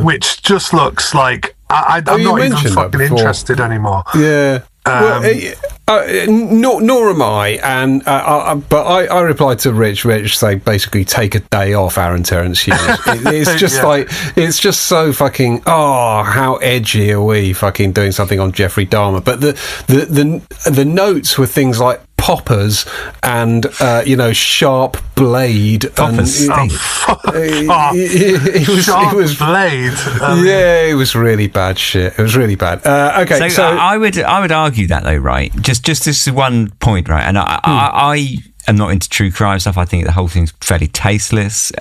which just looks like I'm not even fucking interested anymore. Yeah. Nor am I, and but I replied to Rich say basically take a day off Aaron Terence Hughes. It's just like, it's just so fucking, how edgy are we fucking doing something on Jeffrey Dahmer? But the notes were things like poppers and sharp blade. Poppers. It was blade. It was really bad shit. It was really bad. Okay, so I would argue that though, right? Just this is one point, right? And I am not into true crime stuff. I think the whole thing's fairly tasteless.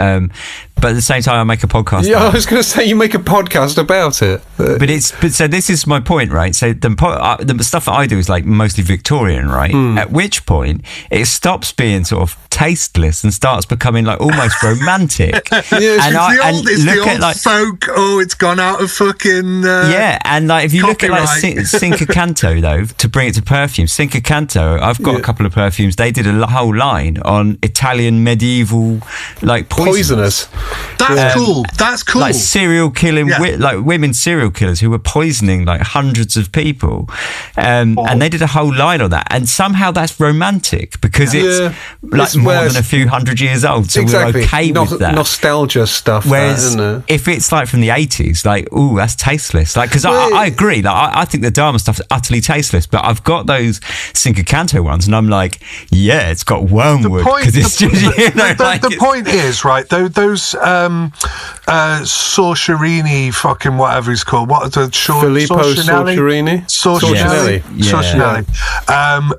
But at the same time, I make a podcast. Yeah, I was going to say you make a podcast about it. But so this is my point, right? So the stuff that I do is like mostly Victorian, right? At which point it stops being sort of tasteless and starts becoming like almost romantic. It's the old folk. Oh, it's gone out of fucking. And like if you look at like Cinque Canto though, to bring it to perfumes, Cinque Canto, I've got a couple of perfumes. They did a whole line on Italian medieval like poisoners. That's cool. That's cool. Like serial killing, like women serial killers who were poisoning like hundreds of people, and they did a whole line on that. And somehow that's romantic because it's like more than a few hundred years old, so we're okay with that nostalgia stuff. Whereas if it's like from the 80s, like that's tasteless. Like because I agree, like I think the Dahmer stuff is utterly tasteless, but I've got those Cinque Canto ones, and I'm like, it's got wormwood because it's just the point is right. Those Sorcerini, fucking whatever he's called. What the Filippo Sorcerini? Sorcinelli.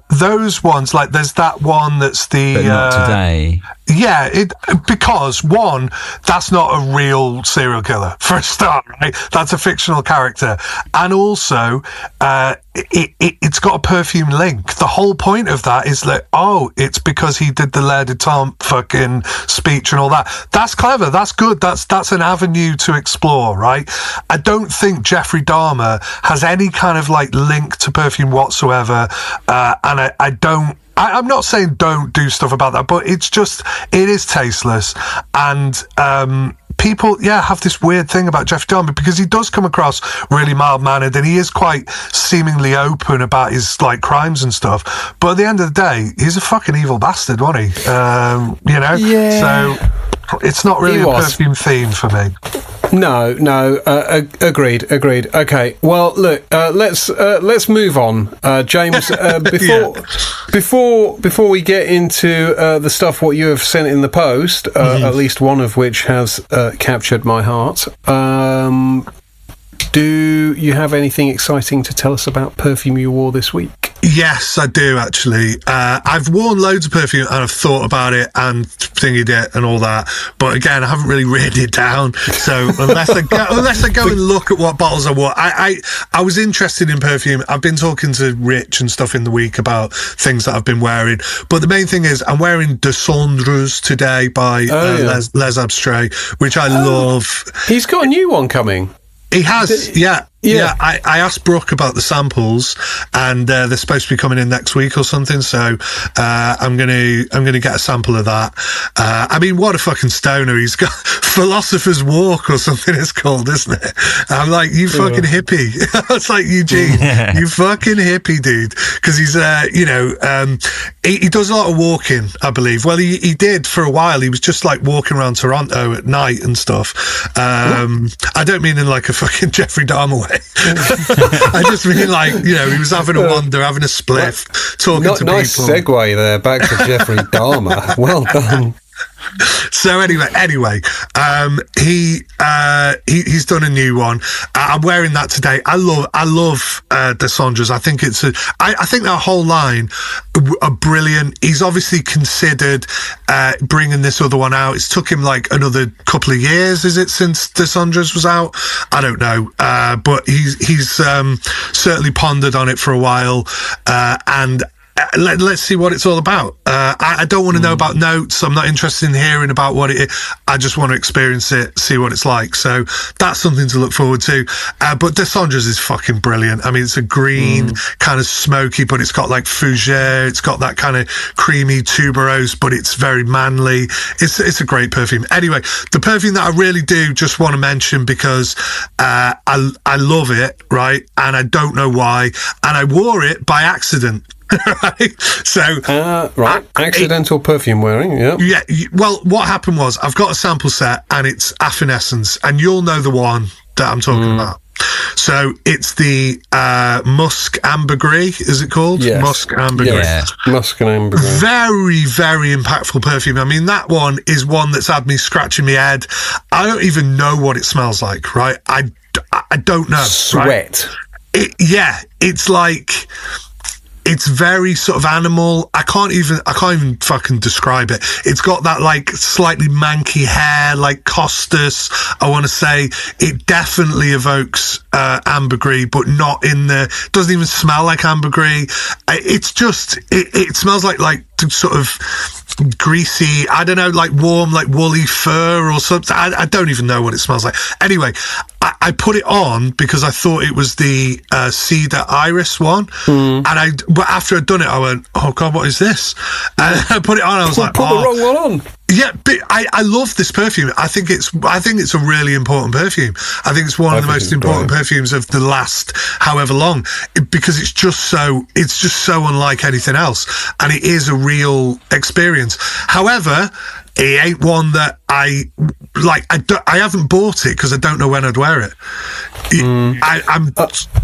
Those ones, like there's that one that's the. But not today. Yeah, because one, that's not a real serial killer for a start, right? That's a fictional character, and also it's got a perfume link. The whole point of that is that it's because he did the L'air du Temps fucking speech and all that. That's clever. That's good. That's an avenue to explore, right? I don't think Jeffrey Dahmer has any kind of like link to perfume whatsoever, and I don't. I'm not saying don't do stuff about that, but it is tasteless. And people, have this weird thing about Jeffrey Dahmer because he does come across really mild-mannered and he is quite seemingly open about his like crimes and stuff. But at the end of the day, he's a fucking evil bastard, wasn't he? So it's not really a perfume theme for me. No, agreed. Okay, well, look, let's move on, James. Before we get into the stuff what you have sent in the post, at least one of which has captured my heart. Do you have anything exciting to tell us about perfume you wore this week? Yes, I do actually. I've worn loads of perfume and I've thought about it and thingied it and all that. But again, I haven't really written it down. So unless I go and look at what bottles I wore, I was interested in perfume. I've been talking to Rich and stuff in the week about things that I've been wearing. But the main thing is I'm wearing De Cendres today by Les Abstrait, which I love. He's got a new one coming. He has, Yeah, I asked Brooke about the samples, and they're supposed to be coming in next week or something. So I'm gonna get a sample of that. I mean, what a fucking stoner! He's got Philosopher's Walk or something. It's called, isn't it? I'm like, you fucking hippie. It's like, Eugene, you fucking hippie, dude. Because he's he does a lot of walking, I believe. Well, he did for a while. He was just like walking around Toronto at night and stuff. I don't mean in like a fucking Jeffrey Dahmer way. I just mean like, he was having a wander, having a spliff, talking to people. Nice segue there, back to Jeffrey Dahmer. Well done. So anyway, he's done a new one. I'm wearing that today. I love Desandres. I think I think that whole line are brilliant. He's obviously considered bringing this other one out. It's took him like another couple of years, is it, since Desandres was out? I don't know, but he's certainly pondered on it for a while, and let's see what it's all about. I don't want to know about notes. I'm not interested in hearing about what it is. I just want to experience it, see what it's like. So that's something to look forward to. But Desandres is fucking brilliant. I mean, it's a green, kind of smoky, but it's got like fougere. It's got that kind of creamy tuberose, but it's very manly. It's a great perfume. Anyway, the perfume that I really do just want to mention, because I love it, right? And I don't know why. And I wore it by accident. Right, so accidental perfume wearing. Yeah. Well, what happened was, I've got a sample set, and it's Affinessence, and you'll know the one that I'm talking about. So it's the Musk Ambergris, is it called? Yes. Musk Ambergris. Yeah, Musk and Ambergris. Very, very impactful perfume. I mean, that one is one that's had me scratching my head. I don't even know what it smells like, right? I don't know. Sweat. Right? It's like, it's very sort of animal. I can't even fucking describe it. It's got that like slightly manky hair, like Costas, I want to say. It definitely evokes ambergris, but not in the, doesn't even smell like ambergris. It's just, it smells like sort of greasy, I don't know, like warm, like woolly fur or something. I don't even know what it smells like. Anyway, I put it on because I thought it was the Cedar Iris one, and after I'd done it, I went, oh god, what is this? And I put it on, I was like, put the wrong one on. Yeah, but I love this perfume. I think it's a really important perfume. I think it's one of the most important perfumes of the last however long, because it's just so unlike anything else, and it is a real experience. However, it ain't one that I haven't bought it because I don't know when I'd wear it. I'm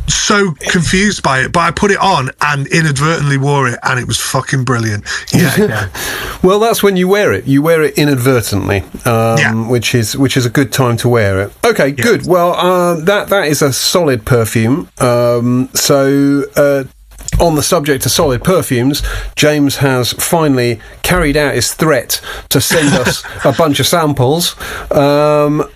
so confused by it, but I put it on and inadvertently wore it, and it was fucking brilliant. Yeah. Well, that's when you wear it. You wear it inadvertently, which is a good time to wear it. Okay, good. Well, that is a solid perfume. On the subject of solid perfumes, James has finally carried out his threat to send us a bunch of samples. Let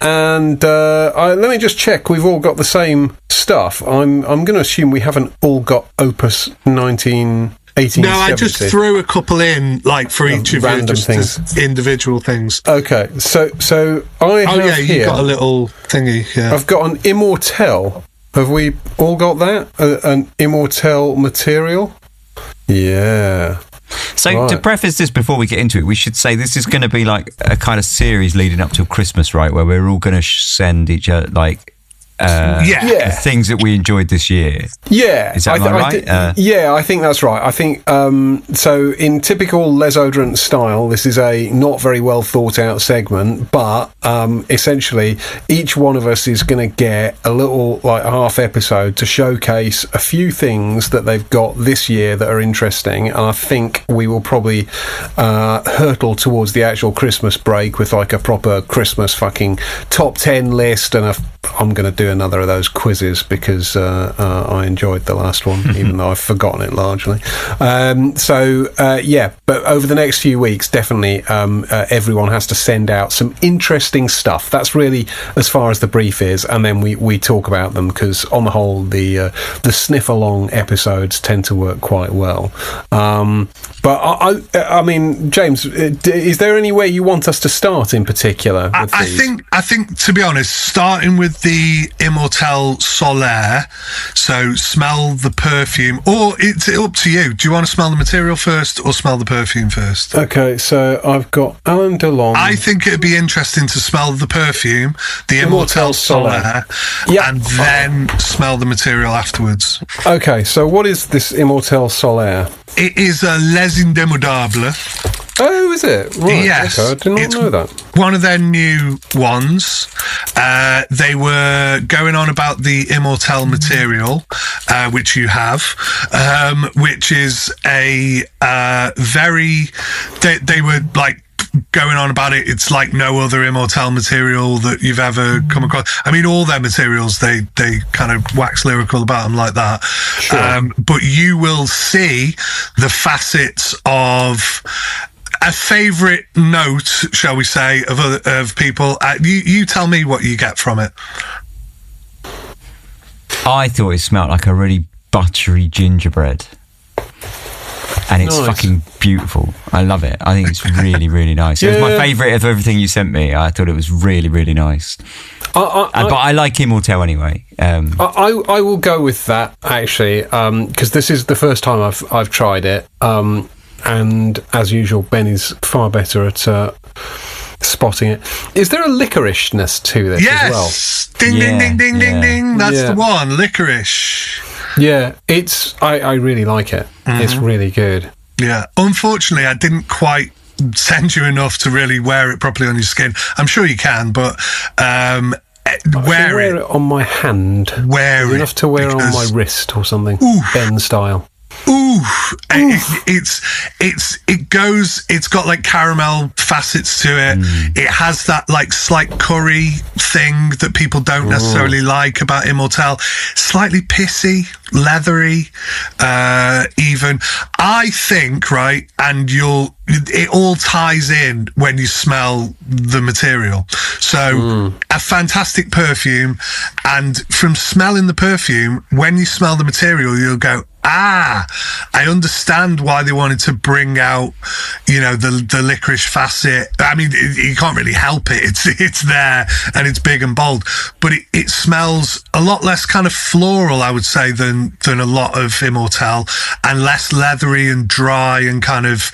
me just check we've all got the same stuff. I'm going to assume we haven't all got Opus 1870. No, I just threw a couple in, like, for each of you, just as individual things. Okay, so I have here, you've got a little thingy. Yeah. I've got an Immortelle. Have we all got that? An Immortelle material? Yeah. So to preface this before we get into it, we should say this is going to be like a kind of series leading up to Christmas, right? Where we're all going to send each other things that we enjoyed this year. Yeah. Is that right? I think that's right. I think, so in typical Les Oderants style, this is a not very well thought out segment, but essentially each one of us is going to get a little, like, half episode to showcase a few things that they've got this year that are interesting, and I think we will probably hurtle towards the actual Christmas break with like a proper Christmas fucking top 10 list, and I'm going to do another of those quizzes because I enjoyed the last one, even though I've forgotten it largely. But over the next few weeks, definitely everyone has to send out some interesting stuff. That's really as far as the brief is, and then we talk about them, because on the whole, the sniff along episodes tend to work quite well. But I mean, James, is there anywhere you want us to start in particular? I think, to be honest, starting with with the Immortelle Solaire. So smell the perfume, or it's up to you. Do you want to smell the material first or smell the perfume first? Okay, so I've got Alain Delon. I think it'd be interesting to smell the perfume, the Immortelle Solaire, and then smell the material afterwards. Okay, so what is this Immortelle Solaire? It is a Les Indemodables. Oh, is it? Right, yes. Okay, I did not know that. One of their new ones. They were going on about the Immortelle material, which you have, which is a very... They were like going on about it. It's like no other Immortelle material that you've ever come across. I mean, all their materials, they kind of wax lyrical about them like that. Sure. But you will see the facets of a favourite note, shall we say, of people. You tell me what you get from it. I thought it smelled like a really buttery gingerbread. And it's fucking beautiful. I love it. I think it's really, really nice. It was my favourite of everything you sent me. I thought it was really, really nice. But I like Immortelle anyway. I will go with that, actually, because this is the first time I've tried it. And as usual, Ben is far better at spotting it. Is there a licorishness to this as well? Yes! Ding, ding, ding, ding, ding, ding. That's the one. Licorice. Yeah, I really like it. Mm-hmm. It's really good. Yeah. Unfortunately, I didn't quite send you enough to really wear it properly on your skin. I'm sure you can, but wear it on my hand. Wear it. Enough to wear on my wrist or something. Ben style. It's got like caramel facets to it. It has that like slight curry thing that people don't necessarily like about Immortelle. Slightly pissy, leathery, even. I think, right, and it all ties in when you smell the material. So a fantastic perfume, and from smelling the perfume, when you smell the material, you'll go, I understand why they wanted to bring out, the licorice facet. I mean, you can't really help it. It's there and it's big and bold, but it smells a lot less kind of floral, I would say, than a lot of Immortelle, and less leathery and dry and kind of,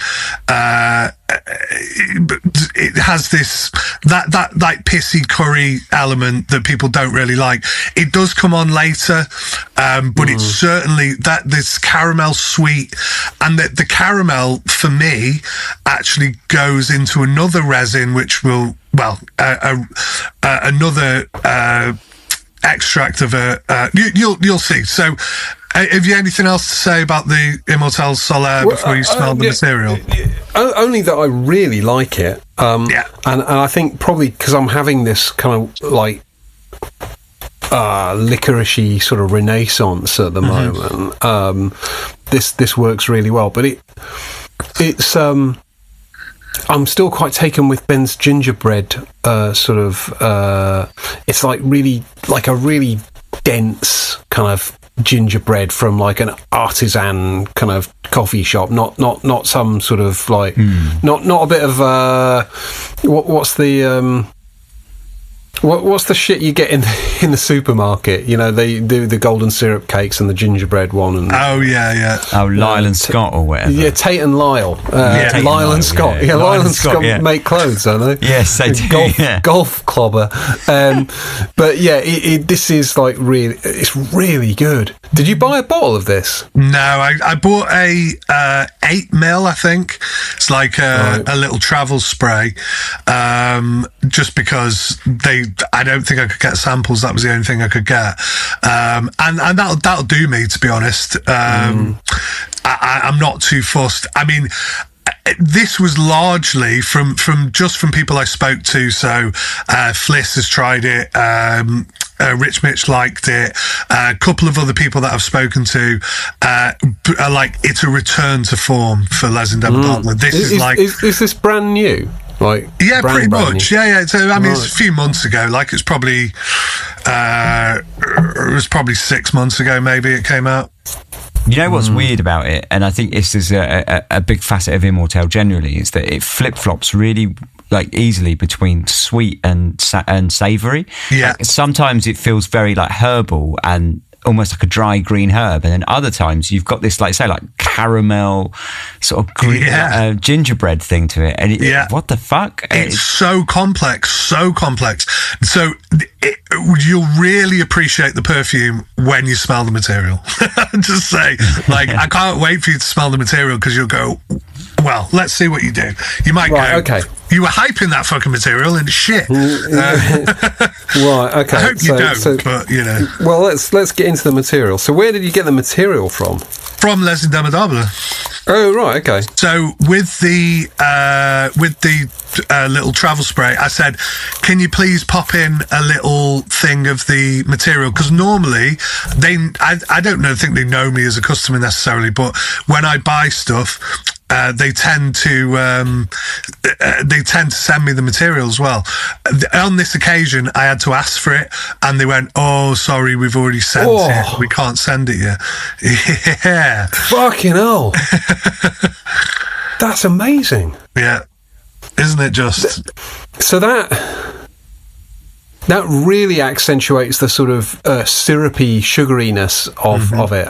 it has that like pissy curry element that people don't really like. It does come on later, but it's certainly this caramel sweet, and the caramel for me actually goes into another resin, which will another extract of you'll see. So have you anything else to say about the Immortelle Solaire before you smell the material? Only that I really like it. And I think probably because I'm having this kind of like licoricey sort of renaissance at the moment. This works really well, but it's I'm still quite taken with Ben's gingerbread sort of. It's like a really dense kind of gingerbread from like an artisan kind of coffee shop, not some sort of like not a bit of what's the shit you get in the supermarket? They do the golden syrup cakes and the gingerbread one. And Lyle and Scott or whatever. Yeah, Tate and Lyle. Lyle and Scott. Yeah, Lyle and Scott make clothes, don't they? Yes, they do. Golf clobber. But yeah, this is like it's really good. Did you buy a bottle of this? No, I bought a 8ml, I think. It's like a little travel spray, just because I don't think I could get samples. That was the only thing I could get, and that'll do me, to be honest. I'm not too fussed. I mean, this was largely from people I spoke to. So Fliss has tried it. Rich Mitch liked it. A couple of other people that I've spoken to are like, it's a return to form for Les Indemodables. Is this brand new? Like, pretty much. Yeah. So I mean, it's a few months ago. Like, it's probably 6 months ago, maybe it came out. You know what's weird about it, and I think this is a big facet of Immortelle generally, is that it flip-flops really like easily between sweet and savoury. Yeah. Like, sometimes it feels very like herbal and almost like a dry green herb, and then other times you've got this like caramel sort of green, gingerbread thing to it, and what the fuck? It's so complex. So you'll really appreciate the perfume when you smell the material. Just say, like, I can't wait for you to smell the material, because you'll go, well, let's see what you do. You might go, okay, you were hyping that fucking material and shit. Right, okay. I hope you don't, but, you know. Well, let's get into the material. So where did you get the material from? From Les Indomptables. Oh, right, okay. So with the little travel spray, I said, can you please pop in a little thing of the material? Because normally, I don't think they know me as a customer necessarily, but when I buy stuff, they tend to send me the material as well. On this occasion, I had to ask for it, and they went, "Oh, sorry, we've already sent it. We can't send it yet." Yeah, fucking hell, that's amazing. Yeah, isn't it just? So that really accentuates the sort of syrupy sugariness of it.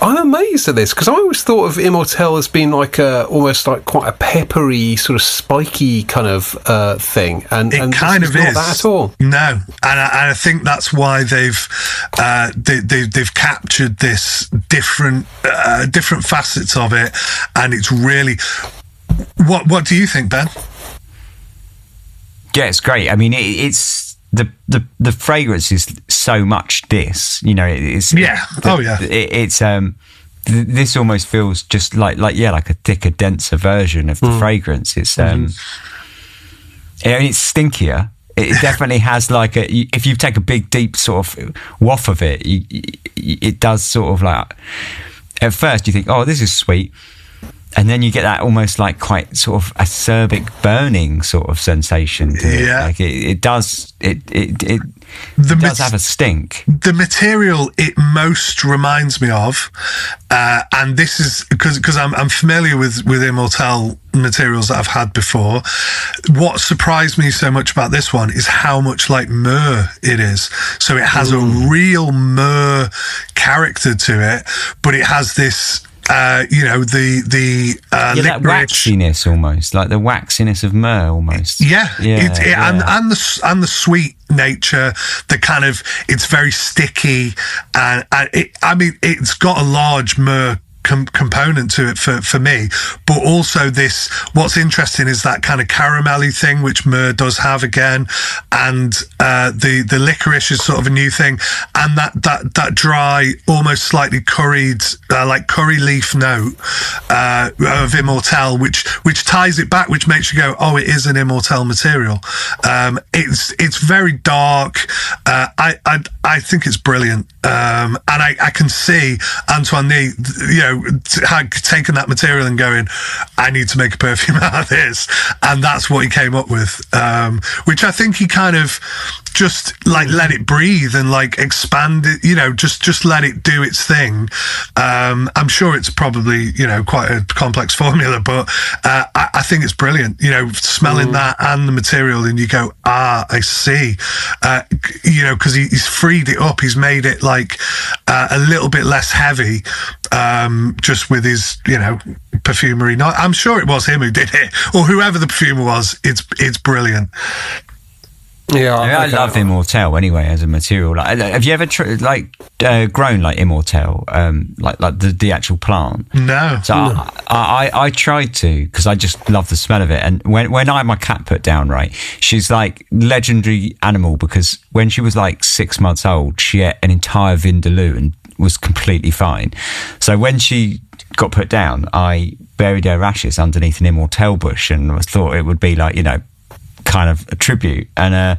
I'm amazed at this, because I always thought of Immortelle as being like almost like quite a peppery, sort of spiky kind of thing, and it kind of is not that at all. No, and I think that's why they've captured this different facets of it, and it's really. What do you think, Ben? Yeah, it's great. I mean, it's the fragrance is so much this, you know. It's It's this almost feels just like a thicker, denser version of the fragrance. It's it's stinkier. It definitely has like if you take a big, deep sort of waff of it, it does sort of like. At first, you think, "Oh, this is sweet." And then you get that almost like quite sort of acerbic burning sort of sensation to it. Like it does have a stink. The material it most reminds me of, and this is because I'm familiar with Immortelle materials that I've had before. What surprised me so much about this one is how much like myrrh it is. So it has a real myrrh character to it, but it has this. That waxiness almost, like the waxiness of myrrh almost. And the sweet nature, the kind of, it's very sticky, and it's got a large myrrh component to it for me, but also this, what's interesting is that kind of caramelly thing which myrrh does have again, and the licorice is sort of a new thing, and that dry, almost slightly curried, like curry leaf note of Immortelle, which ties it back, which makes you go, oh, it is an Immortelle material. It's very dark. I think it's brilliant, and I can see Antoine, taking that material and going, I need to make a perfume out of this, and that's what he came up with, which I think he kind of just like let it breathe and like expand it, just let it do its thing. I'm sure it's probably quite a complex formula, but I think it's brilliant. Smelling that and the material, and you go, I see, because he's freed it up, he's made it like a little bit less heavy, just with his perfumery. I'm sure it was him who did it, or whoever the perfumer was. It's brilliant. Yeah, I love Immortelle anyway as a material. Like, have you ever grown like Immortelle, like the actual plant? No. So I tried to, because I just love the smell of it. And when I had my cat put down, right, she's like legendary animal, because when she was like 6 months old, she ate an entire vindaloo and was completely fine. So when she got put down, I buried her ashes underneath an Immortelle bush, and I thought it would be like, kind of a tribute. And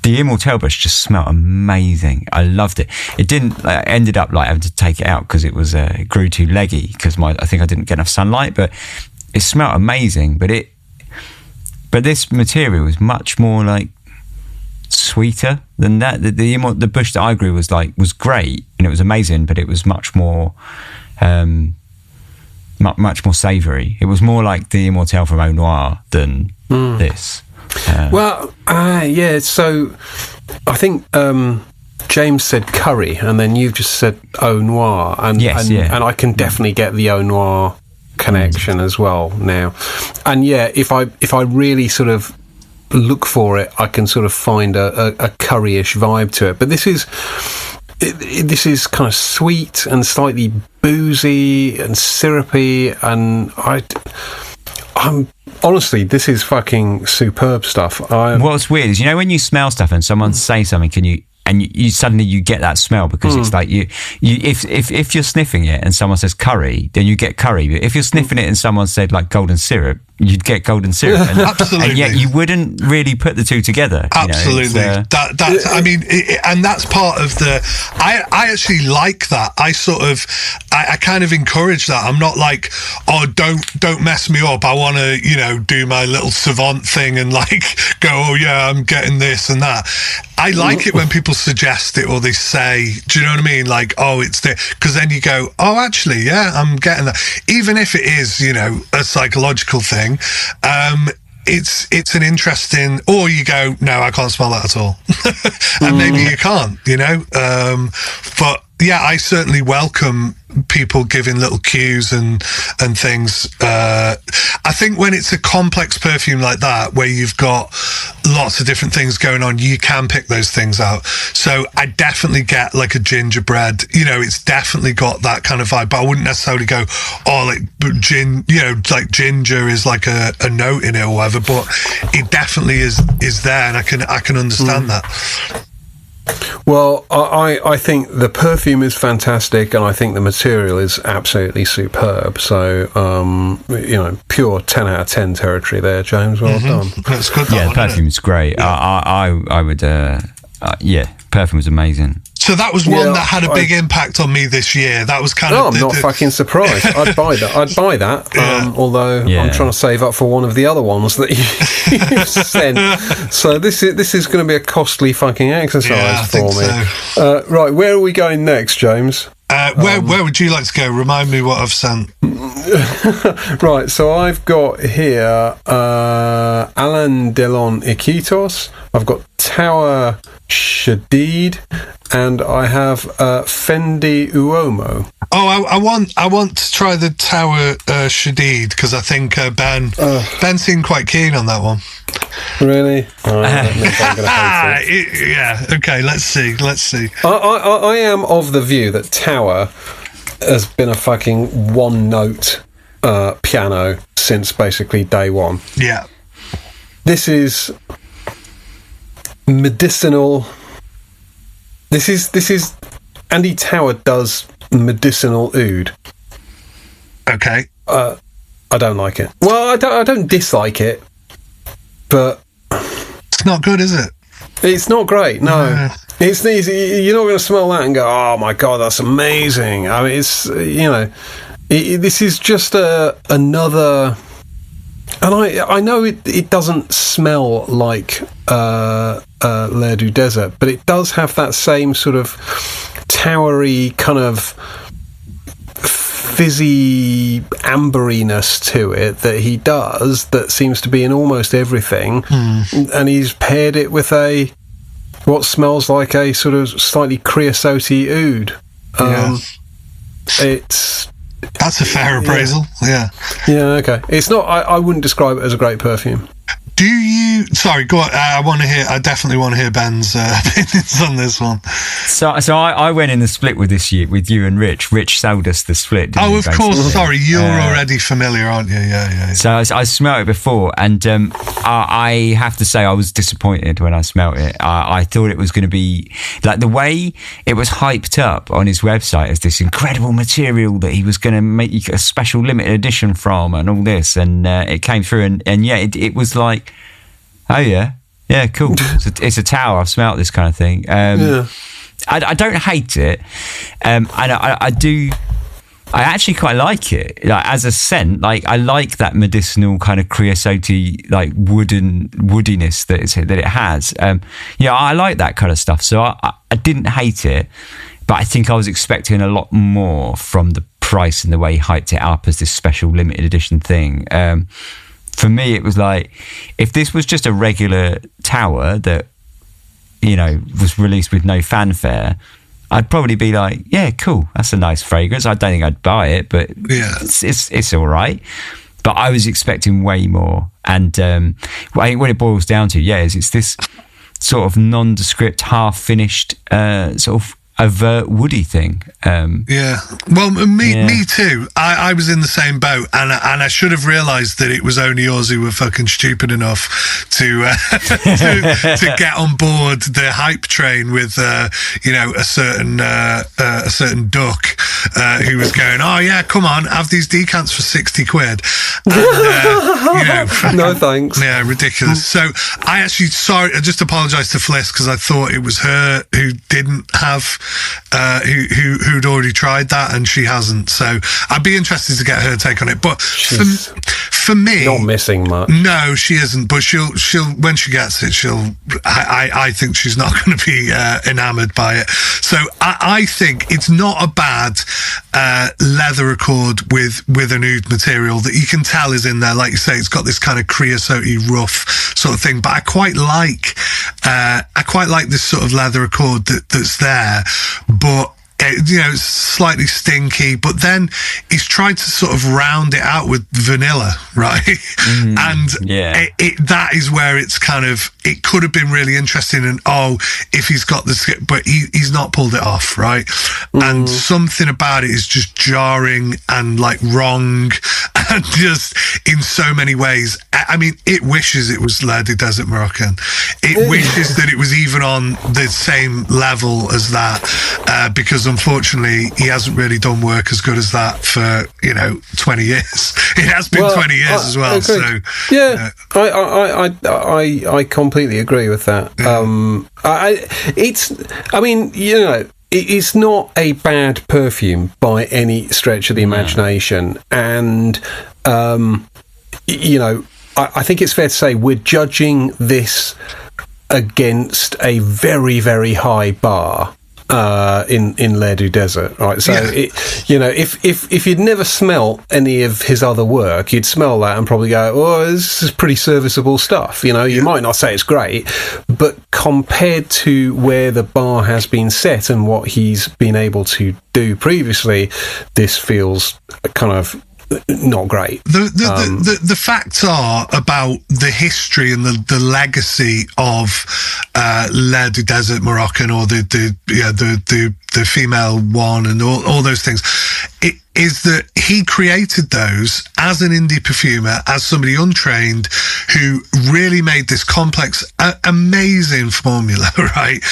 the Immortelle bush just smelled amazing. I loved it. It didn't. I ended up like having to take it out because it grew too leggy, because I think I didn't get enough sunlight. But it smelled amazing. But this material is much more like sweeter than that. The bush that I grew was great and it was amazing, but it was much more much more savoury. It was more like the Immortelle from Au Noir than this. Yeah. So I think James said curry, and then you've just said Au Noir, and I can definitely get the Au Noir connection as well now. And yeah, if I really sort of look for it, I can sort of find a curryish vibe to it. But this is kind of sweet and slightly boozy and syrupy, and I'm honestly, this is fucking superb stuff. What's weird is, when you smell stuff and someone says something, you suddenly you get that smell, because it's like if you're sniffing it and someone says curry, then you get curry. But if you're sniffing it and someone said like golden syrup, you'd get golden syrup. And, absolutely. And yet you wouldn't really put the two together. Absolutely. And that's part of the. I actually like that. I kind of encourage that. I'm not like, oh, don't mess me up. I want to, do my little savant thing and like go, oh yeah, I'm getting this and that. I like it when people suggest it, or they say, do you know what I mean? Like, oh, it's there, because then you go, oh, actually, yeah, I'm getting that. Even if it is, a psychological thing, it's an interesting. Or you go, no, I can't smell that at all, and maybe you can't, but. Yeah, I certainly welcome people giving little cues and things. I think when it's a complex perfume like that, where you've got lots of different things going on, you can pick those things out. So I definitely get like a gingerbread. It's definitely got that kind of vibe. But I wouldn't necessarily go, oh, like like ginger is like a note in it or whatever. But it definitely is there, and I can understand that. Well, I think the perfume is fantastic, and I think the material is absolutely superb. So, pure 10 out of 10 territory there, James. Well done. That's good. Yeah, the perfume is great. Yeah. I would. Perfume was amazing. So that was one that had a big impact on me this year. That was kind of. I'm not fucking surprised. I'd buy that. Yeah. Although I'm trying to save up for one of the other ones that you sent. So this is going to be a costly fucking exercise for me. So. Right, where are we going next, James? Where would you like to go? Remind me what I've sent. Right, so I've got here Alain Delon Iquitos. I've got Tower Shadid, and I have Fendi Uomo. Oh, I want to try the Tower Shadid, because I think Ben seemed quite keen on that one. Really? Yeah. Okay. Let's see. I am of the view that Tower has been a fucking one-note piano since basically day one. Yeah. This is medicinal. This is Andy Tower does medicinal oud. Okay. I don't like it. Well, I don't dislike it, but it's not good, is it? It's not great. No. It's you're not going to smell that and go, oh my god, that's amazing. I mean, it's this is just another. And I know it doesn't smell like L'air du Desert, but it does have that same sort of towery kind of fizzy amberiness to it that he does, that seems to be in almost everything. And he's paired it with what smells like a sort of slightly creosote-y oud. That's a fair appraisal. Yeah. Okay. It's not. I wouldn't describe it as a great perfume. Do you? Sorry, go on. I definitely want to hear Ben's opinions on this one. So I went in the split with you and Rich. Rich sold us the split. Oh, of course. Sorry, you're already familiar, aren't you? Yeah. So I smelled it before, and I have to say I was disappointed when I smelled it. I thought it was going to be like the way it was hyped up on his website as this incredible material that he was going to make a special limited edition from, and all this, and it came through, and it was like. Oh yeah, cool. It's a tower. I've smelt this kind of thing. I don't hate it, and I do I actually quite like it. Like, as a scent, like I like that medicinal kind of creosote, like woodiness that it has. Yeah, I like that kind of stuff. So I didn't hate it, but I think I was expecting a lot more from the price and the way he hyped it up as this special limited edition thing. For me, it was like, if this was just a regular tower that, you know, was released with no fanfare, I'd probably be like, yeah, cool, that's a nice fragrance. I don't think I'd buy it, but it's all right. But I was expecting way more. And I think what it boils down to, is it's this sort of nondescript, half-finished, sort of overt woody thing. Well, me too. I was in the same boat, and I should have realised that it was only us who were fucking stupid enough to to get on board the hype train with you know, a certain duck who was going, oh yeah, come on, have these decants for 60 quid. And, you know, no thanks. Yeah, ridiculous. So I just apologise to Fliss, because I thought it was her who didn't have who'd already tried that, and she hasn't. So I'd be interested to get her take on it. But for me, not missing much. No, she isn't. But she'll when she gets it, I think she's not going to be enamoured by it. So I think it's not a bad leather accord with an oud material that you can tell is in there. Like you say, it's got this kind of creosote-y rough sort of thing. But I quite like this sort of leather accord that's there. But you know, it's slightly stinky, but then he's tried to sort of round it out with vanilla, right? And that is where it's kind of, it could have been really interesting, and if he's got this, but he's not pulled it off, right? And something about it is just jarring and like wrong, and just in so many ways. I mean, it wishes it was Le du Desert Moroccan. It wishes that it was even on the same level as that, because unfortunately he hasn't really done work as good as that for, you know, 20 years. It has been 20 years as well. So yeah, I completely agree with that. I mean, you know, it's not a bad perfume by any stretch of the imagination, and you know, I think it's fair to say we're judging this against a very, very high bar in Le du Desert, right? So you know, if you'd never smelt any of his other work, you'd smell that and probably go, oh, this is pretty serviceable stuff. You know, you might not say it's great, but compared to where the bar has been set and what he's been able to do previously, this feels kind of not great. The facts are about the history and the legacy of Le du Desert Moroccan, or the female one, and all those things. It is that he created those as an indie perfumer, as somebody untrained who really made this complex, amazing formula, right?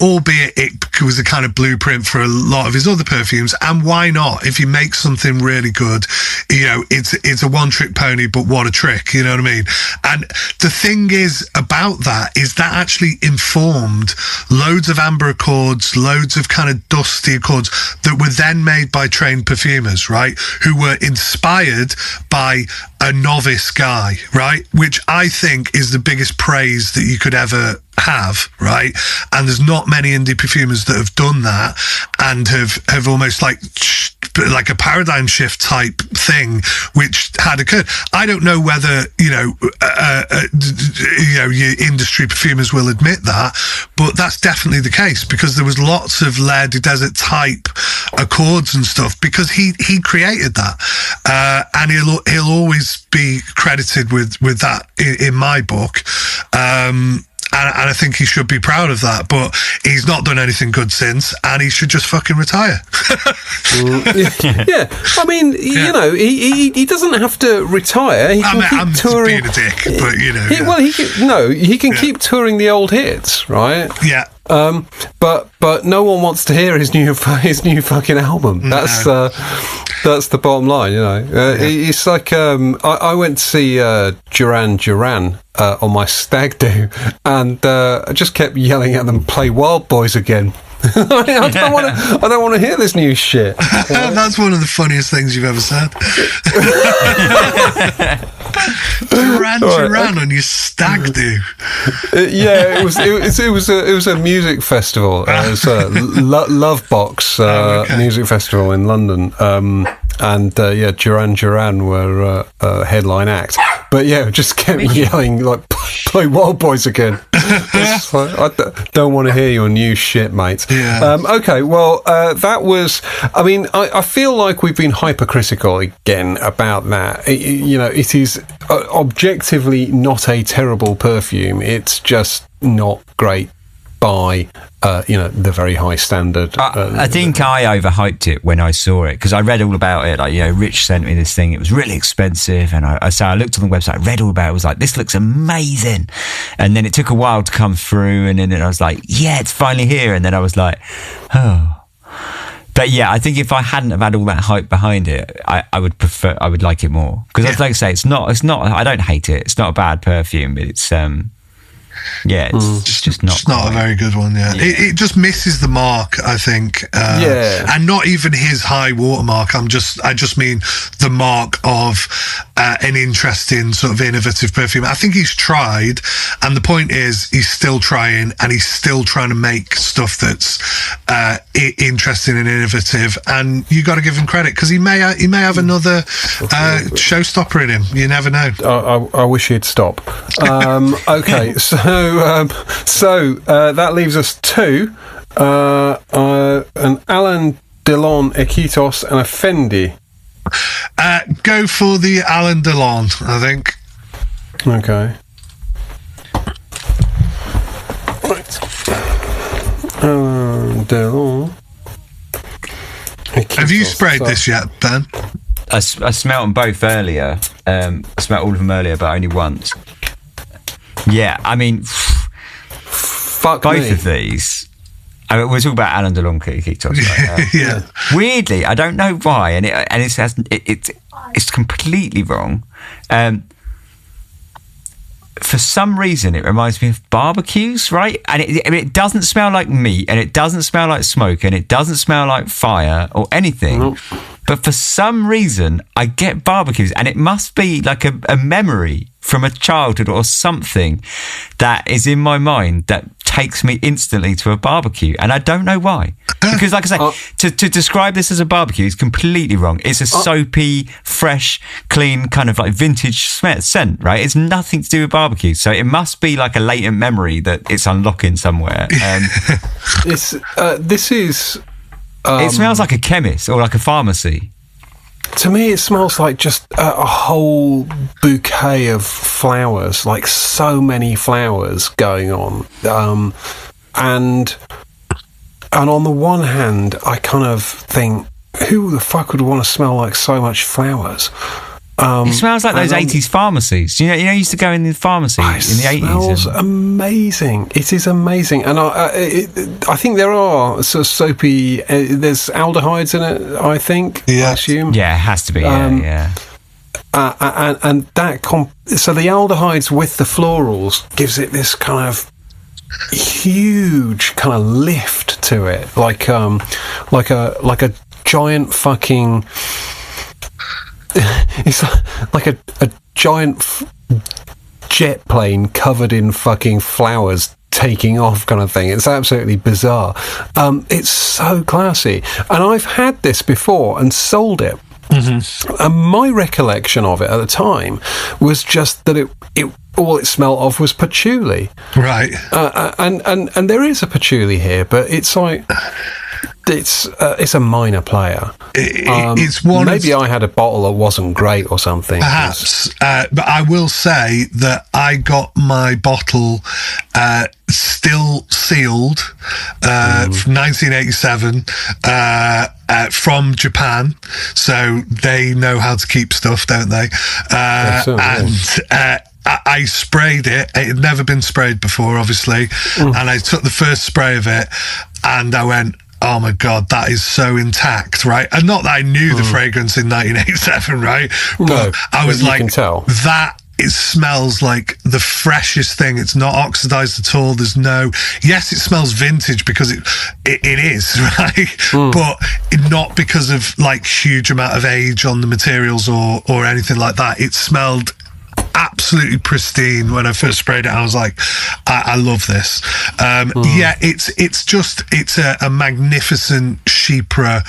Albeit it was a kind of blueprint for a lot of his other perfumes. And why not? If you make something really good, you know, it's a one-trick pony, but what a trick, you know what I mean? And the thing is about that is that actually informed loads of amber accords, loads of kind of dusty accords that were then made by trained perfumers, right, who were inspired by a novice guy, right, which I think is the biggest praise that you could ever have, right? And there's not many indie perfumers that have done that and have almost like a paradigm shift type thing which had occurred. I don't know whether your industry perfumers will admit that, but that's definitely the case, because there was lots of Le du Desert type accords and stuff because he created that, and he'll always be credited with that in my book. And I think he should be proud of that, but he's not done anything good since, and he should just fucking retire. Yeah, I mean, you know, he doesn't have to retire. He can keep touring. Being a dick, but you know. He can keep touring the old hits, right? Yeah. But no one wants to hear his new fucking album. That's the bottom line, you know. It's like I went to see Duran Duran on my stag do, and I just kept yelling at them, "Play Wild Boys again." I don't want to hear this new shit. That's one of the funniest things you've ever said. Duran on your stag do. Yeah, it was a music festival. It was a Love Box music festival in London. And Duran were headline act. But yeah, just kept yelling like, "Play Wild Boys again." I don't want to hear your new shit, mate. Yeah. Okay, well, that was. I mean, I feel like we've been hypercritical again about that. It is objectively not a terrible perfume. It's just not great by the very high standard. I think I overhyped it when I saw it, because I read all about it. Like, Rich sent me this thing. It was really expensive, and I looked on the website, read all about it. I was like, this looks amazing. And then it took a while to come through, and then I was like, yeah, it's finally here. And then I was like, oh. But yeah, I think if I hadn't have had all that hype behind it, I would like it more. Because I'd like to say, it's not. I don't hate it. It's not a bad perfume, but it's it's just not. It's not a very good one. Yeah, it just misses the mark, I think. And not even his high watermark. I just mean the mark of an interesting sort of innovative perfume. I think he's tried, and the point is, he's still trying, and he's still trying to make stuff that's interesting and innovative. And you got to give him credit, because he may have another showstopper in him. You never know. I wish he'd stop. Okay, so that leaves us two: an Alain Delon Equitos and a Fendi. Go for the Alain Delon, I think. Okay. Right. Alain Delon Equitos. Have you sprayed this yet, Ben? I smelled them both earlier. I smelled all of them earlier, but only once. Yeah, I mean, fuck both me. of these. I mean, we're talking about Alain Delon Equitos, right? Yeah. Weirdly, I don't know why, and it's completely wrong. For some reason, it reminds me of barbecues, right? And it doesn't smell like meat, and it doesn't smell like smoke, and it doesn't smell like fire or anything. Nope. But for some reason, I get barbecues, and it must be like a memory from a childhood or something that is in my mind that takes me instantly to a barbecue, and I don't know why. Because, like I say, to describe this as a barbecue is completely wrong. It's a soapy, fresh, clean, kind of like vintage scent, right? It's nothing to do with barbecue, so it must be like a latent memory that it's unlocking somewhere. This is. It smells like a chemist or like a pharmacy. To me, it smells like just a whole bouquet of flowers, like so many flowers going on. And on the one hand, I kind of think, who the fuck would want to smell like so much flowers? It smells like those 80s pharmacies. You used to go in the pharmacy in the 80s. It smells amazing. It is amazing. And I think there are sort of soapy, there's aldehydes in it, I think, I assume. Yeah, it has to be, yeah. And that, so the aldehydes with the florals gives it this kind of huge kind of lift to it, like a giant fucking... It's like a giant jet plane covered in fucking flowers taking off kind of thing. It's absolutely bizarre. It's so classy. And I've had this before and sold it. Mm-hmm. And my recollection of it at the time was just that it all it smelled of was patchouli. Right. And there is a patchouli here, but it's like... It's a minor player. It's one. Maybe I had a bottle that wasn't great or something. Perhaps, but I will say that I got my bottle still sealed from 1987 from Japan, so they know how to keep stuff, don't they? I sprayed it. It had never been sprayed before, obviously, and I took the first spray of it, and I went, oh my God, that is so intact, right? And not that I knew the fragrance in 1987, right? But no, I was like, can tell. that it smells like the freshest thing. It's not oxidized at all. Yes, it smells vintage because it is, right? But not because of like huge amount of age on the materials or anything like that. It smelled absolutely pristine when I first sprayed it. I was like, I love this. Yeah, it's a magnificent chypre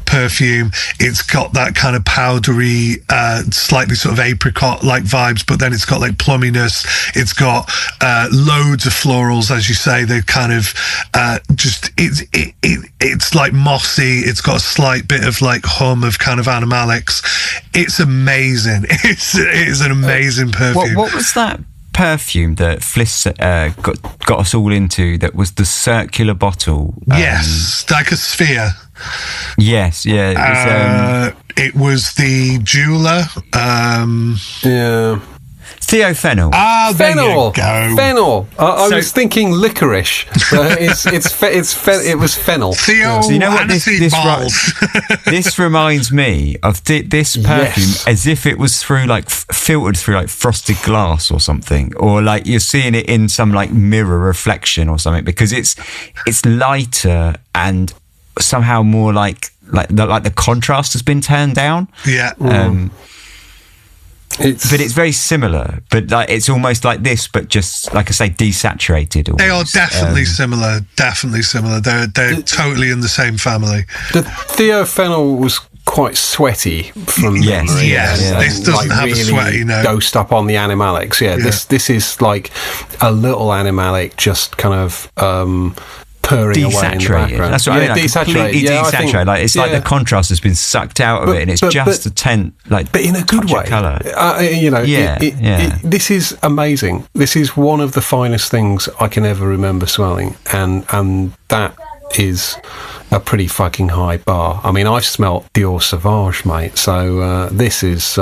perfume. It's got that kind of powdery, slightly sort of apricot like vibes, but then it's got like plumminess. It's got loads of florals, as you say. They're kind of it's like mossy. It's got a slight bit of like hum of kind of animalics. It's amazing. It's an amazing perfume. What was that perfume that Fliss got us all into? That was the circular bottle. Yes, like a sphere. Yes, yeah. It was the jeweler. Yeah. Theophenol. There Fennel. you go. Fennel. I was thinking licorice. It was fennel. Theo, So you know what aniseed balls. This reminds me of this perfume as if it was through like filtered through like frosted glass or something, or like you're seeing it in some like mirror reflection or something, because it's lighter and somehow more like the contrast has been turned down. Yeah. But it's very similar, but like it's almost like this, but just like I say, desaturated. Almost. They are definitely similar. Definitely similar. They're totally in the same family. The Theophenol was quite sweaty from memory. Yes. This doesn't have really a sweaty note. Dosed up on the animalics. Yeah. This is like a little animalic, just kind of purring away in the background. That's what I mean. Like completely desaturated. Like it's like the contrast has been sucked out of it, and it's just a tent, like, but in a good way. Colour. This is amazing. This is one of the finest things I can ever remember smelling, and that is a pretty fucking high bar. I mean, I've smelt Dior Sauvage, mate. So this is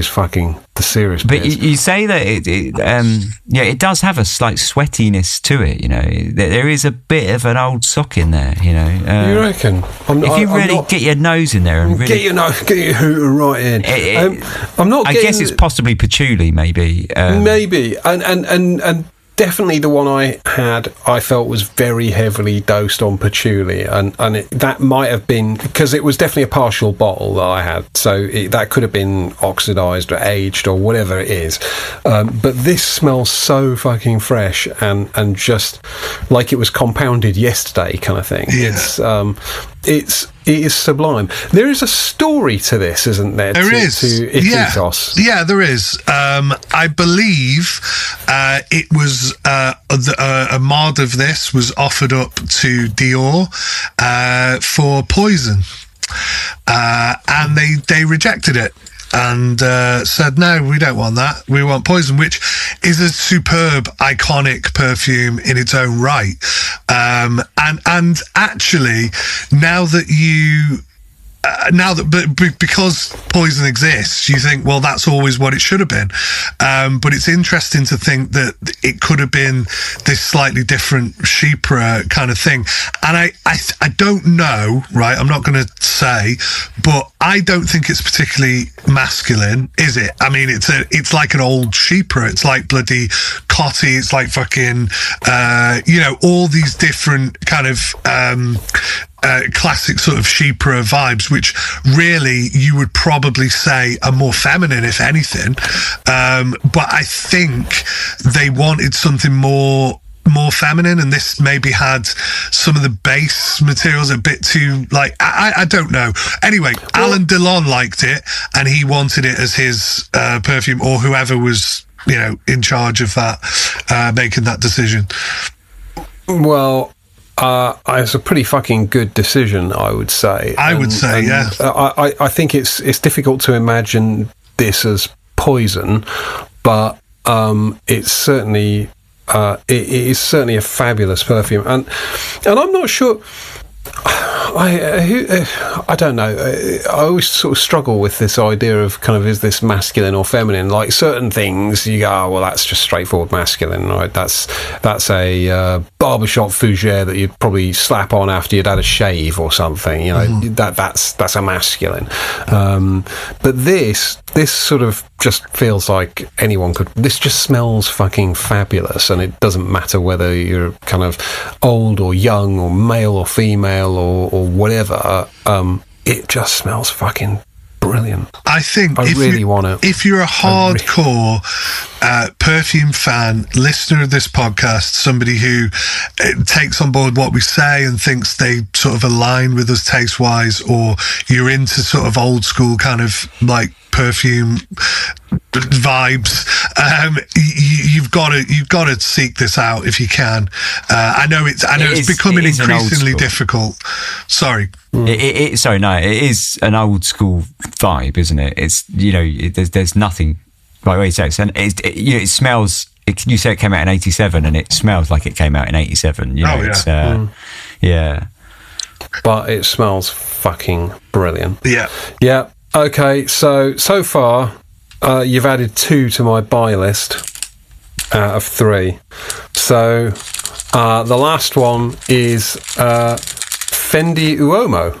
fucking the serious. But you say that it does have a slight sweatiness to it. You know, there is a bit of an old sock in there. You know, you reckon? If you really get your nose in there and really get your hooter right in. I'm not. I guess it's possibly patchouli, maybe. Maybe, and definitely the one I had, I felt was very heavily dosed on patchouli, and that might have been because it was definitely a partial bottle that I had, so that could have been oxidized or aged or whatever it is. But this smells so fucking fresh and just like it was compounded yesterday, kind of thing. Yeah. It is sublime. There is a story to this, isn't there? There is. To Ethos. Yeah, there is. I believe it was a mod of this was offered up to Dior for Poison, and they rejected it and said, no, we don't want that. We want Poison, which is a superb, iconic perfume in its own right. And actually, now that because Poison exists, you think, well, that's always what it should have been. But it's interesting to think that it could have been this slightly different chypre kind of thing. And I don't know, right? I'm not going to say, but I don't think it's particularly masculine, is it? I mean, it's like an old chypre. It's like bloody cotty. It's like fucking, all these different kind of classic sort of chypre vibes, which really you would probably say are more feminine, if anything. But I think they wanted something more feminine, and this maybe had some of the base materials a bit too, like, I don't know. Anyway, Alan Delon liked it, and he wanted it as his perfume, or whoever was, in charge of that, making that decision. Well, it's a pretty fucking good decision, I would say. Yeah. I think it's difficult to imagine this as Poison, but it's certainly it is certainly a fabulous perfume, and I'm not sure. I don't know. I always sort of struggle with this idea of kind of, is this masculine or feminine? Like certain things, you go, oh, well, that's just straightforward masculine, right? That's a barbershop fougere that you'd probably slap on after you'd had a shave or something. You know, that's a masculine. But this sort of just feels like anyone could. This just smells fucking fabulous, and it doesn't matter whether you're kind of old or young or male or female or whatever. It just smells fucking brilliant. I think I really want it. If you're a hardcore perfume fan, listener of this podcast, somebody who takes on board what we say and thinks they sort of align with us taste-wise, or you're into sort of old school kind of like perfume vibes, you've got to seek this out if you can. I know it's becoming increasingly difficult. Sorry. It is an old school vibe, isn't it? It's, you know, there's nothing like what you say. It smells. You say it came out in 87, and it smells like it came out in 87. You know, yeah. But it smells fucking brilliant. Yeah. Okay, so far, you've added 2 to my buy list out of 3. So, the last one is Fendi Uomo.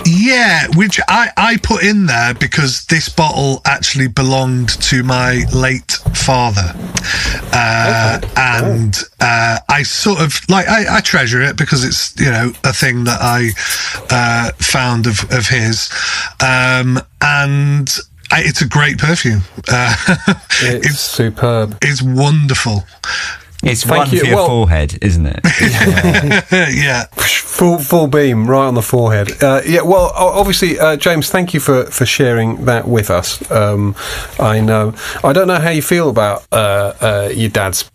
Yeah, which I put in there because this bottle actually belonged to my late father. And I sort of, like, I treasure it because it's, you know, a thing that I found of his. And it's a great perfume. It's superb. It's wonderful. It's one for your forehead, isn't it? Yeah. Full beam right on the forehead. Well, obviously, James, thank you for sharing that with us. I don't know how you feel about your dad's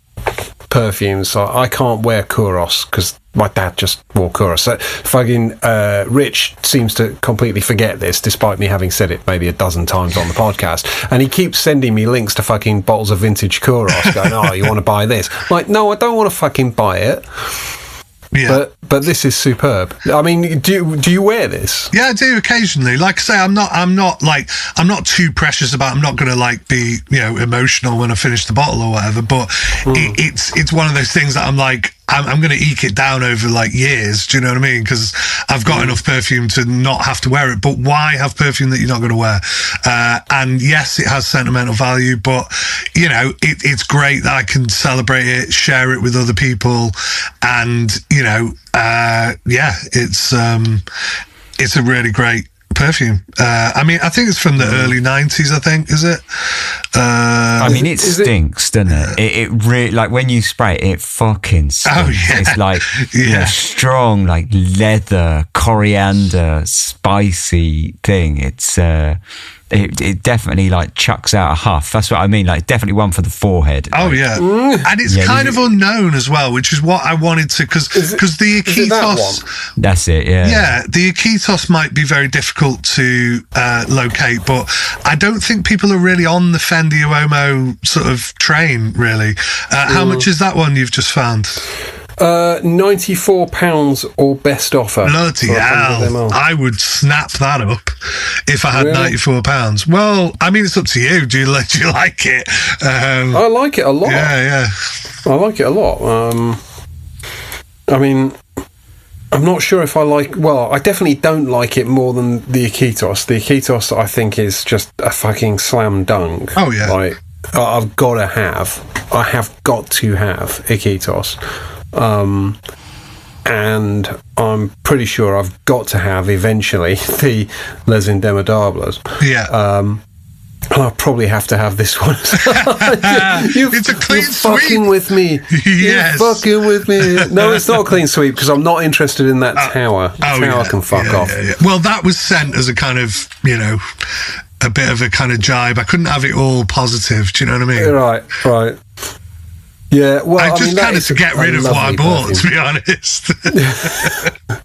perfumes. I can't wear Kouros because my dad just wore Kouros. So fucking Rich seems to completely forget this, despite me having said it maybe a dozen times on the podcast. And he keeps sending me links to fucking bottles of vintage Kouros, going, "Oh, you want to buy this?" I'm like, no, I don't want to fucking buy it. Yeah. But this is superb. I mean, do you wear this? Yeah, I do occasionally. Like I say, I'm not too precious about. I'm not going to like be, you know, emotional when I finish the bottle or whatever. But it's one of those things that I'm like, I'm going to eke it down over like years. Do you know what I mean? Because I've got enough perfume to not have to wear it. But why have perfume that you're not going to wear? And yes, it has sentimental value, but you know, it's great that I can celebrate it, share it with other people, and you know, it's a really great perfume. I mean, I think it's from the early 90s, I think, is it? I mean, it stinks, doesn't it? It really, like, when you spray it, it fucking stinks. Oh, yeah. It's like, you know, strong, like, leather, coriander, spicy thing. It's, it dedefinitely, like, chucks out a huff. That's what I mean. Like, definitely one for the forehead. Oh, like, yeah. And it's kind of unknown as well, which is what I wanted to, because the Iquitos... That's it, yeah. Yeah, the Iquitos might be very difficult to locate, but I don't think people are really on the Fendi Uomo sort of train, really. How much is that one you've just found? £94 or best offer. Bloody hell. I would snap that up if I had £94. Well, I mean, it's up to you. Do you like it? I like it a lot. Yeah. I like it a lot. I mean, I'm not sure if I like... Well, I definitely don't like it more than the Iquitos. The Iquitos, I think, is just a fucking slam dunk. Oh, yeah. Like, I have got to have Iquitos. And I'm pretty sure I've got to have eventually the Les Indemodables. Yeah. I'll probably have to have this one. It's a clean sweep. You're fucking with me. Yes. You're fucking with me. No, it's not a clean sweep because I'm not interested in that tower. The tower can fuck off. Yeah. Well, that was sent as a kind of, you know, a bit of a kind of jibe. I couldn't have it all positive. Do you know what I mean? Right. Yeah, well, I just kind of to get rid of what I bought, perfume, to be honest.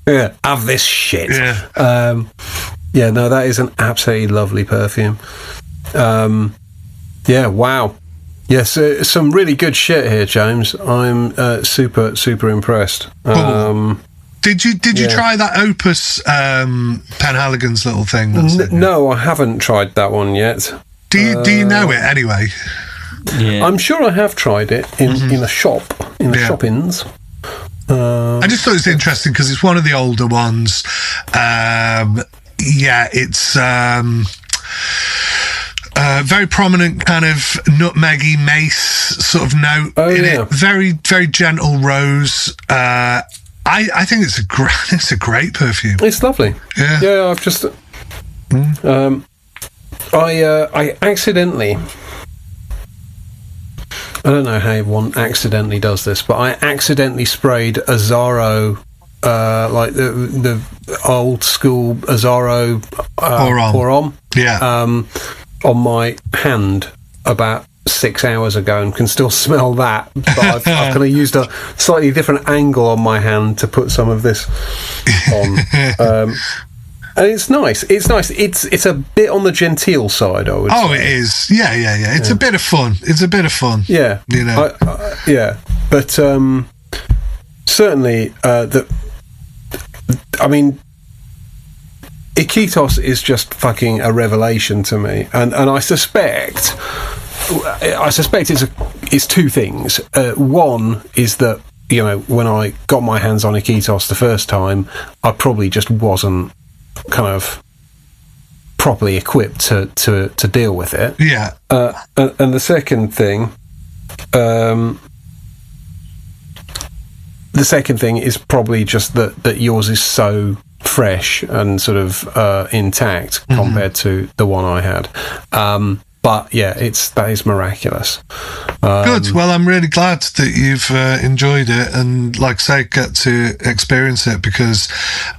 Yeah, have this shit. Yeah. No, that is an absolutely lovely perfume. Yeah, wow. Yes, some really good shit here, James. I'm super impressed. Did you try that Opus Penhaligon's little thing? No, I haven't tried that one yet. Do you know it anyway? Yeah. I'm sure I have tried it in a shop, in the shop-ins. I just thought it was interesting because it's one of the older ones. It's very prominent kind of nutmeggy mace sort of note in it. Very, very gentle rose. I think it's a great perfume. It's lovely. Yeah. I've just I accidentally. I don't know how one accidentally does this, but I accidentally sprayed Azzaro, like the old school Azzaro Pour-Homme, on my hand about 6 hours ago, and can still smell that. But I've kind of used a slightly different angle on my hand to put some of this on. And it's nice. It's a bit on the genteel side, I would say. It is. Yeah. It's a bit of fun. Yeah. You know. But certainly, Iquitos is just fucking a revelation to me, and I suspect it's two things. One is that, you know, when I got my hands on Iquitos the first time, I probably just wasn't kind of properly equipped to deal with it. Yeah. And the second thing, is probably just that yours is so fresh and sort of intact compared to the one I had. But yeah, that is miraculous. Good. Well, I'm really glad that you've enjoyed it, and like I say, get to experience it, because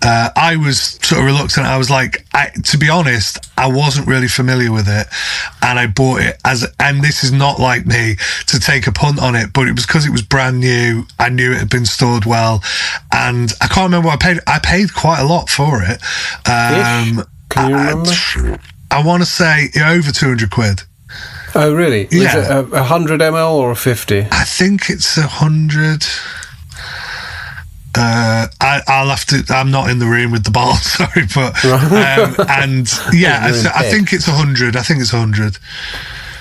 I was sort of reluctant. I was like, to be honest, I wasn't really familiar with it, and I bought it and this is not like me to take a punt on it, but it was because it was brand new. I knew it had been stored well, and I can't remember what I paid. I paid quite a lot for it. Can you remember? I want to say over 200 quid. Oh, really? Yeah. Is it 100 ml or a 50? I think it's 100. I'll have to. I'm not in the room with the bottle, sorry, but I think it's 100. I think it's 100.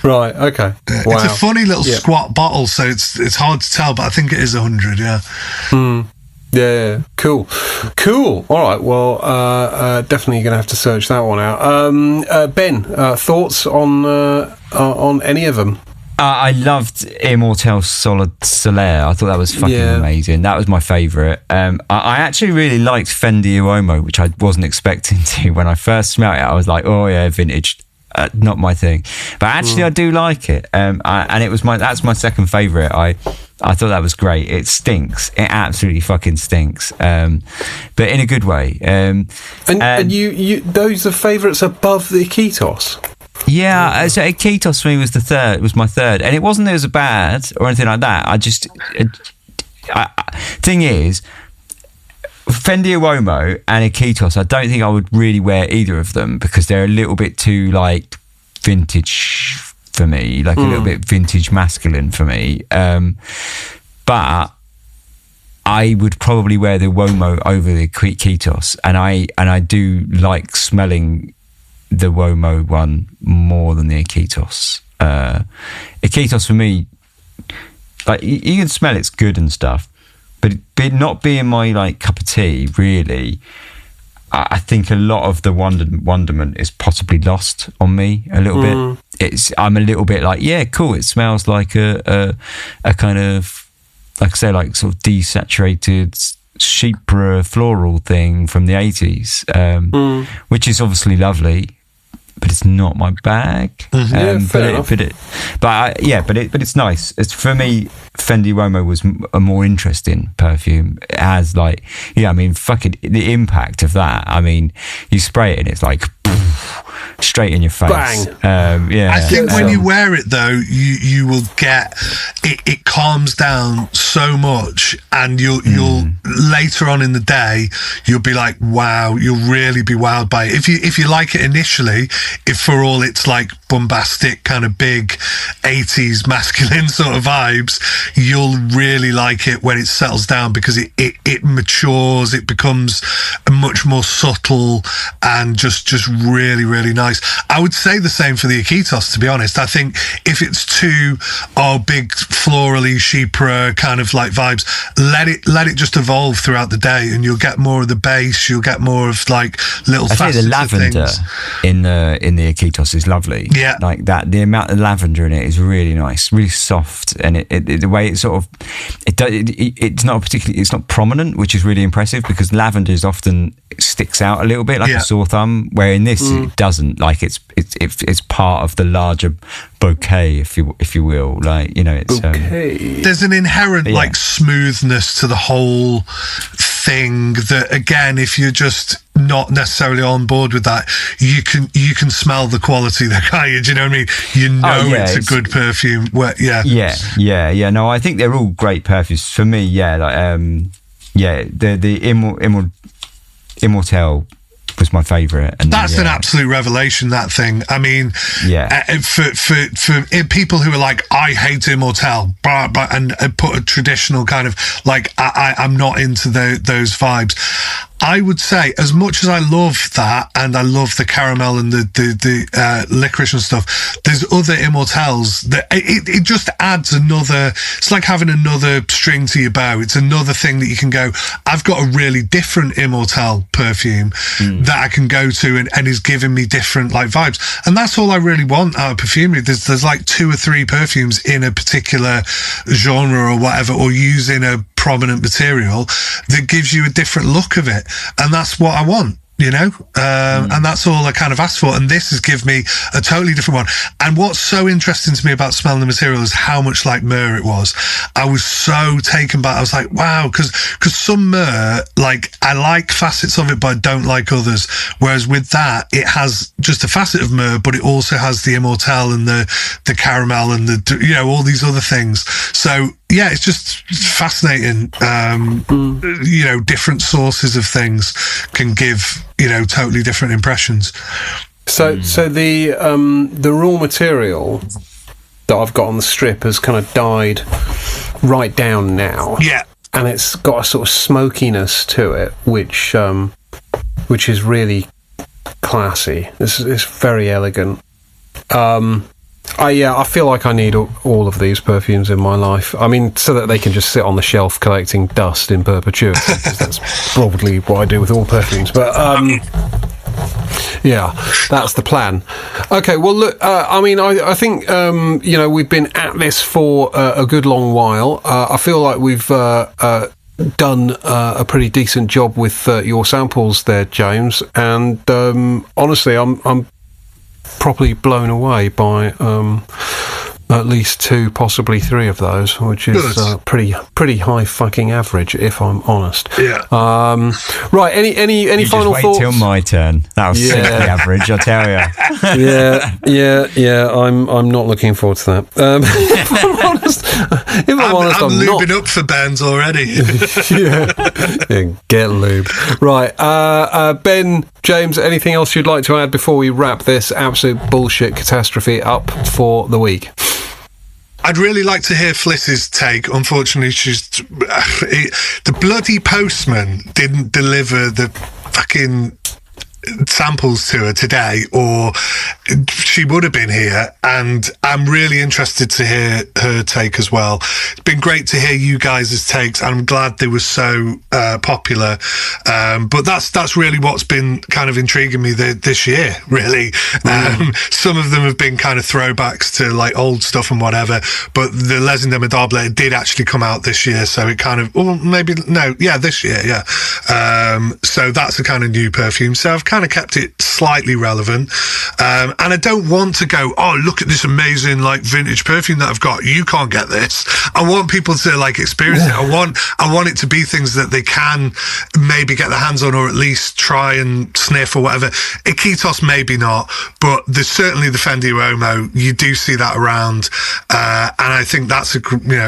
Right. Okay. Wow. It's a funny little squat bottle, so it's hard to tell, but I think it is 100. Yeah. Yeah, cool. All right, well, definitely going to have to search that one out. Ben, thoughts on any of them? I loved Immortel Solaire. I thought that was fucking amazing. That was my favourite. I actually really liked Fendi Uomo, which I wasn't expecting to. When I first smelled it, I was like, oh yeah, vintage. Not my thing, but actually I do like it. And that's my second favourite. I thought that was great. It stinks. It absolutely fucking stinks. But in a good way. And you those are favourites above the Iquitos? Yeah, so Iquitos for me was was my third. And it wasn't that it was bad or anything like that. Thing is, Fendi Uomo and Iquitos, I don't think I would really wear either of them, because they're a little bit too like vintage for me, like a little bit vintage masculine for me. But I would probably wear the Uomo over the Iquitos, and I do like smelling the Uomo one more than the Iquitos. Iquitos for me, like you can smell it's good and stuff, but not being my like cup of tea, really. I think a lot of the wonderment is possibly lost on me a little bit. I'm a little bit like, yeah, cool. It smells like a kind of, like I say, like sort of desaturated chypre floral thing from the 80s, which is obviously lovely, but it's not my bag. But it's nice. It's, for me, Fendi Uomo was a more interesting perfume. It has like, fucking the impact of that. I mean, you spray it and it's like straight in your face. Bang. I think when you wear it though, you will get it calms down so much, and you'll later on in the day you'll be like, wow, you'll really be wowed by it. If you like it initially, if for all it's like bombastic kind of big 80s masculine sort of vibes, you'll really like it when it settles down, because it matures, it becomes much more subtle and just really, really nice. I would say the same for the Iquitos, to be honest. I think if it's too big florally, chypre kind of like vibes. Let it just evolve throughout the day, and you'll get more of the base. You'll get more of like little. I think the lavender in the Iquitos is lovely. Yeah, like that. The amount of lavender in it is really nice, really soft, and it the way it sort of it's not prominent, which is really impressive because lavender is often sticks out a little bit like a sore thumb, where in this it doesn't. Like it's part of the larger bouquet, if you will. Like, you know, it's there's an inherent like smoothness to the whole thing that, again, if you're just not necessarily on board with that, you can smell the quality there, can't you? Do you know what I mean? You know, it's a good perfume. Yeah. No, I think they're all great perfumes for me. The Immortelle was my favourite, and that's an absolute revelation, that thing. I mean, for people who are like, I hate Immortelle, and put a traditional kind of like, I'm not into those vibes. I would say, as much as I love that, and I love the caramel and the licorice and stuff, there's other Immortelles that it just adds another. It's like having another string to your bow. It's another thing that you can go, I've got a really different Immortelle perfume that I can go to, and is giving me different like vibes. And that's all I really want out of perfumery. There's like 2 or 3 perfumes in a particular genre or whatever, or using a prominent material that gives you a different look of it, and that's what I want, you know. And that's all I kind of asked for, and this has given me a totally different one. And what's so interesting to me about smelling the material is how much like myrrh it was. I was so taken back. I was like, wow, because some myrrh, like, I like facets of it, but I don't like others, whereas with that, it has just a facet of myrrh, but it also has the Immortelle and the caramel and the, you know, all these other things. So yeah, it's just fascinating. You know, different sources of things can give, you know, totally different impressions. So the raw material that I've got on the strip has kind of died right down now. Yeah, and it's got a sort of smokiness to it, which is really classy. It's very elegant. I feel like I need all of these perfumes in my life. I mean, so that they can just sit on the shelf collecting dust in perpetuity, because that's probably what I do with all perfumes. But yeah, that's the plan. Okay, well, look, I mean, I think, you know, we've been at this for a good long while. I feel like we've done a pretty decent job with your samples there, James. And honestly, I'm properly blown away by at least 2, possibly 3 of those, which is pretty high fucking average, if I'm honest. Yeah. Right. Any final thoughts? Wait till my turn. That was simply average, I tell you. Yeah. I'm not looking forward to that. If I'm honest, I'm lubing up for bands already. yeah, get lubed. Right. Ben, James, anything else you'd like to add before we wrap this absolute bullshit catastrophe up for the week? I'd really like to hear Fliss's take. Unfortunately, the bloody postman didn't deliver the fucking samples to her today, or she would have been here, and I'm really interested to hear her take as well. It's been great to hear you guys' takes, and I'm glad they were so popular, but that's really what's been kind of intriguing me this year, really. Some of them have been kind of throwbacks to like old stuff and whatever, but the Les Indomptables did actually come out this year, so it kind of, this year, so that's a kind of new perfume, so I've kind of kept it slightly relevant, and I don't want to go, oh, look at this amazing like vintage perfume that I've got, you can't get this. I want people to like experience it. I want it to be things that they can maybe get their hands on, or at least try and sniff or whatever. Iquitos maybe not, but there's certainly the Fendi Uomo. You do see that around, and I think that's a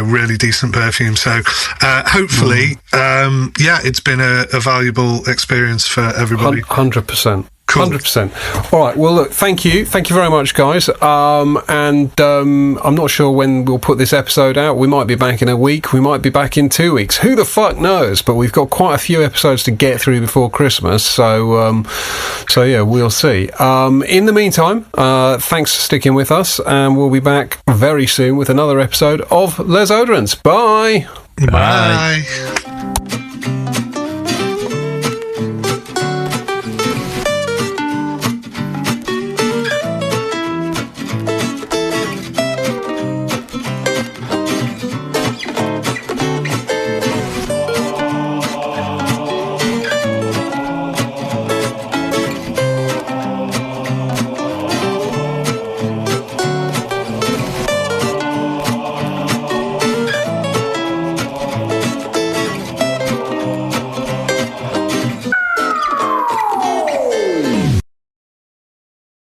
really decent perfume. So hopefully, it's been a valuable experience for everybody. 100%. Cool. 100%. All right. Well, look, thank you very much, guys. I'm not sure when we'll put this episode out. We might be back in a week. We might be back in 2 weeks. Who the fuck knows? But we've got quite a few episodes to get through before Christmas. So yeah, we'll see. In the meantime, thanks for sticking with us, and we'll be back very soon with another episode of Les Oderants. Bye. Bye.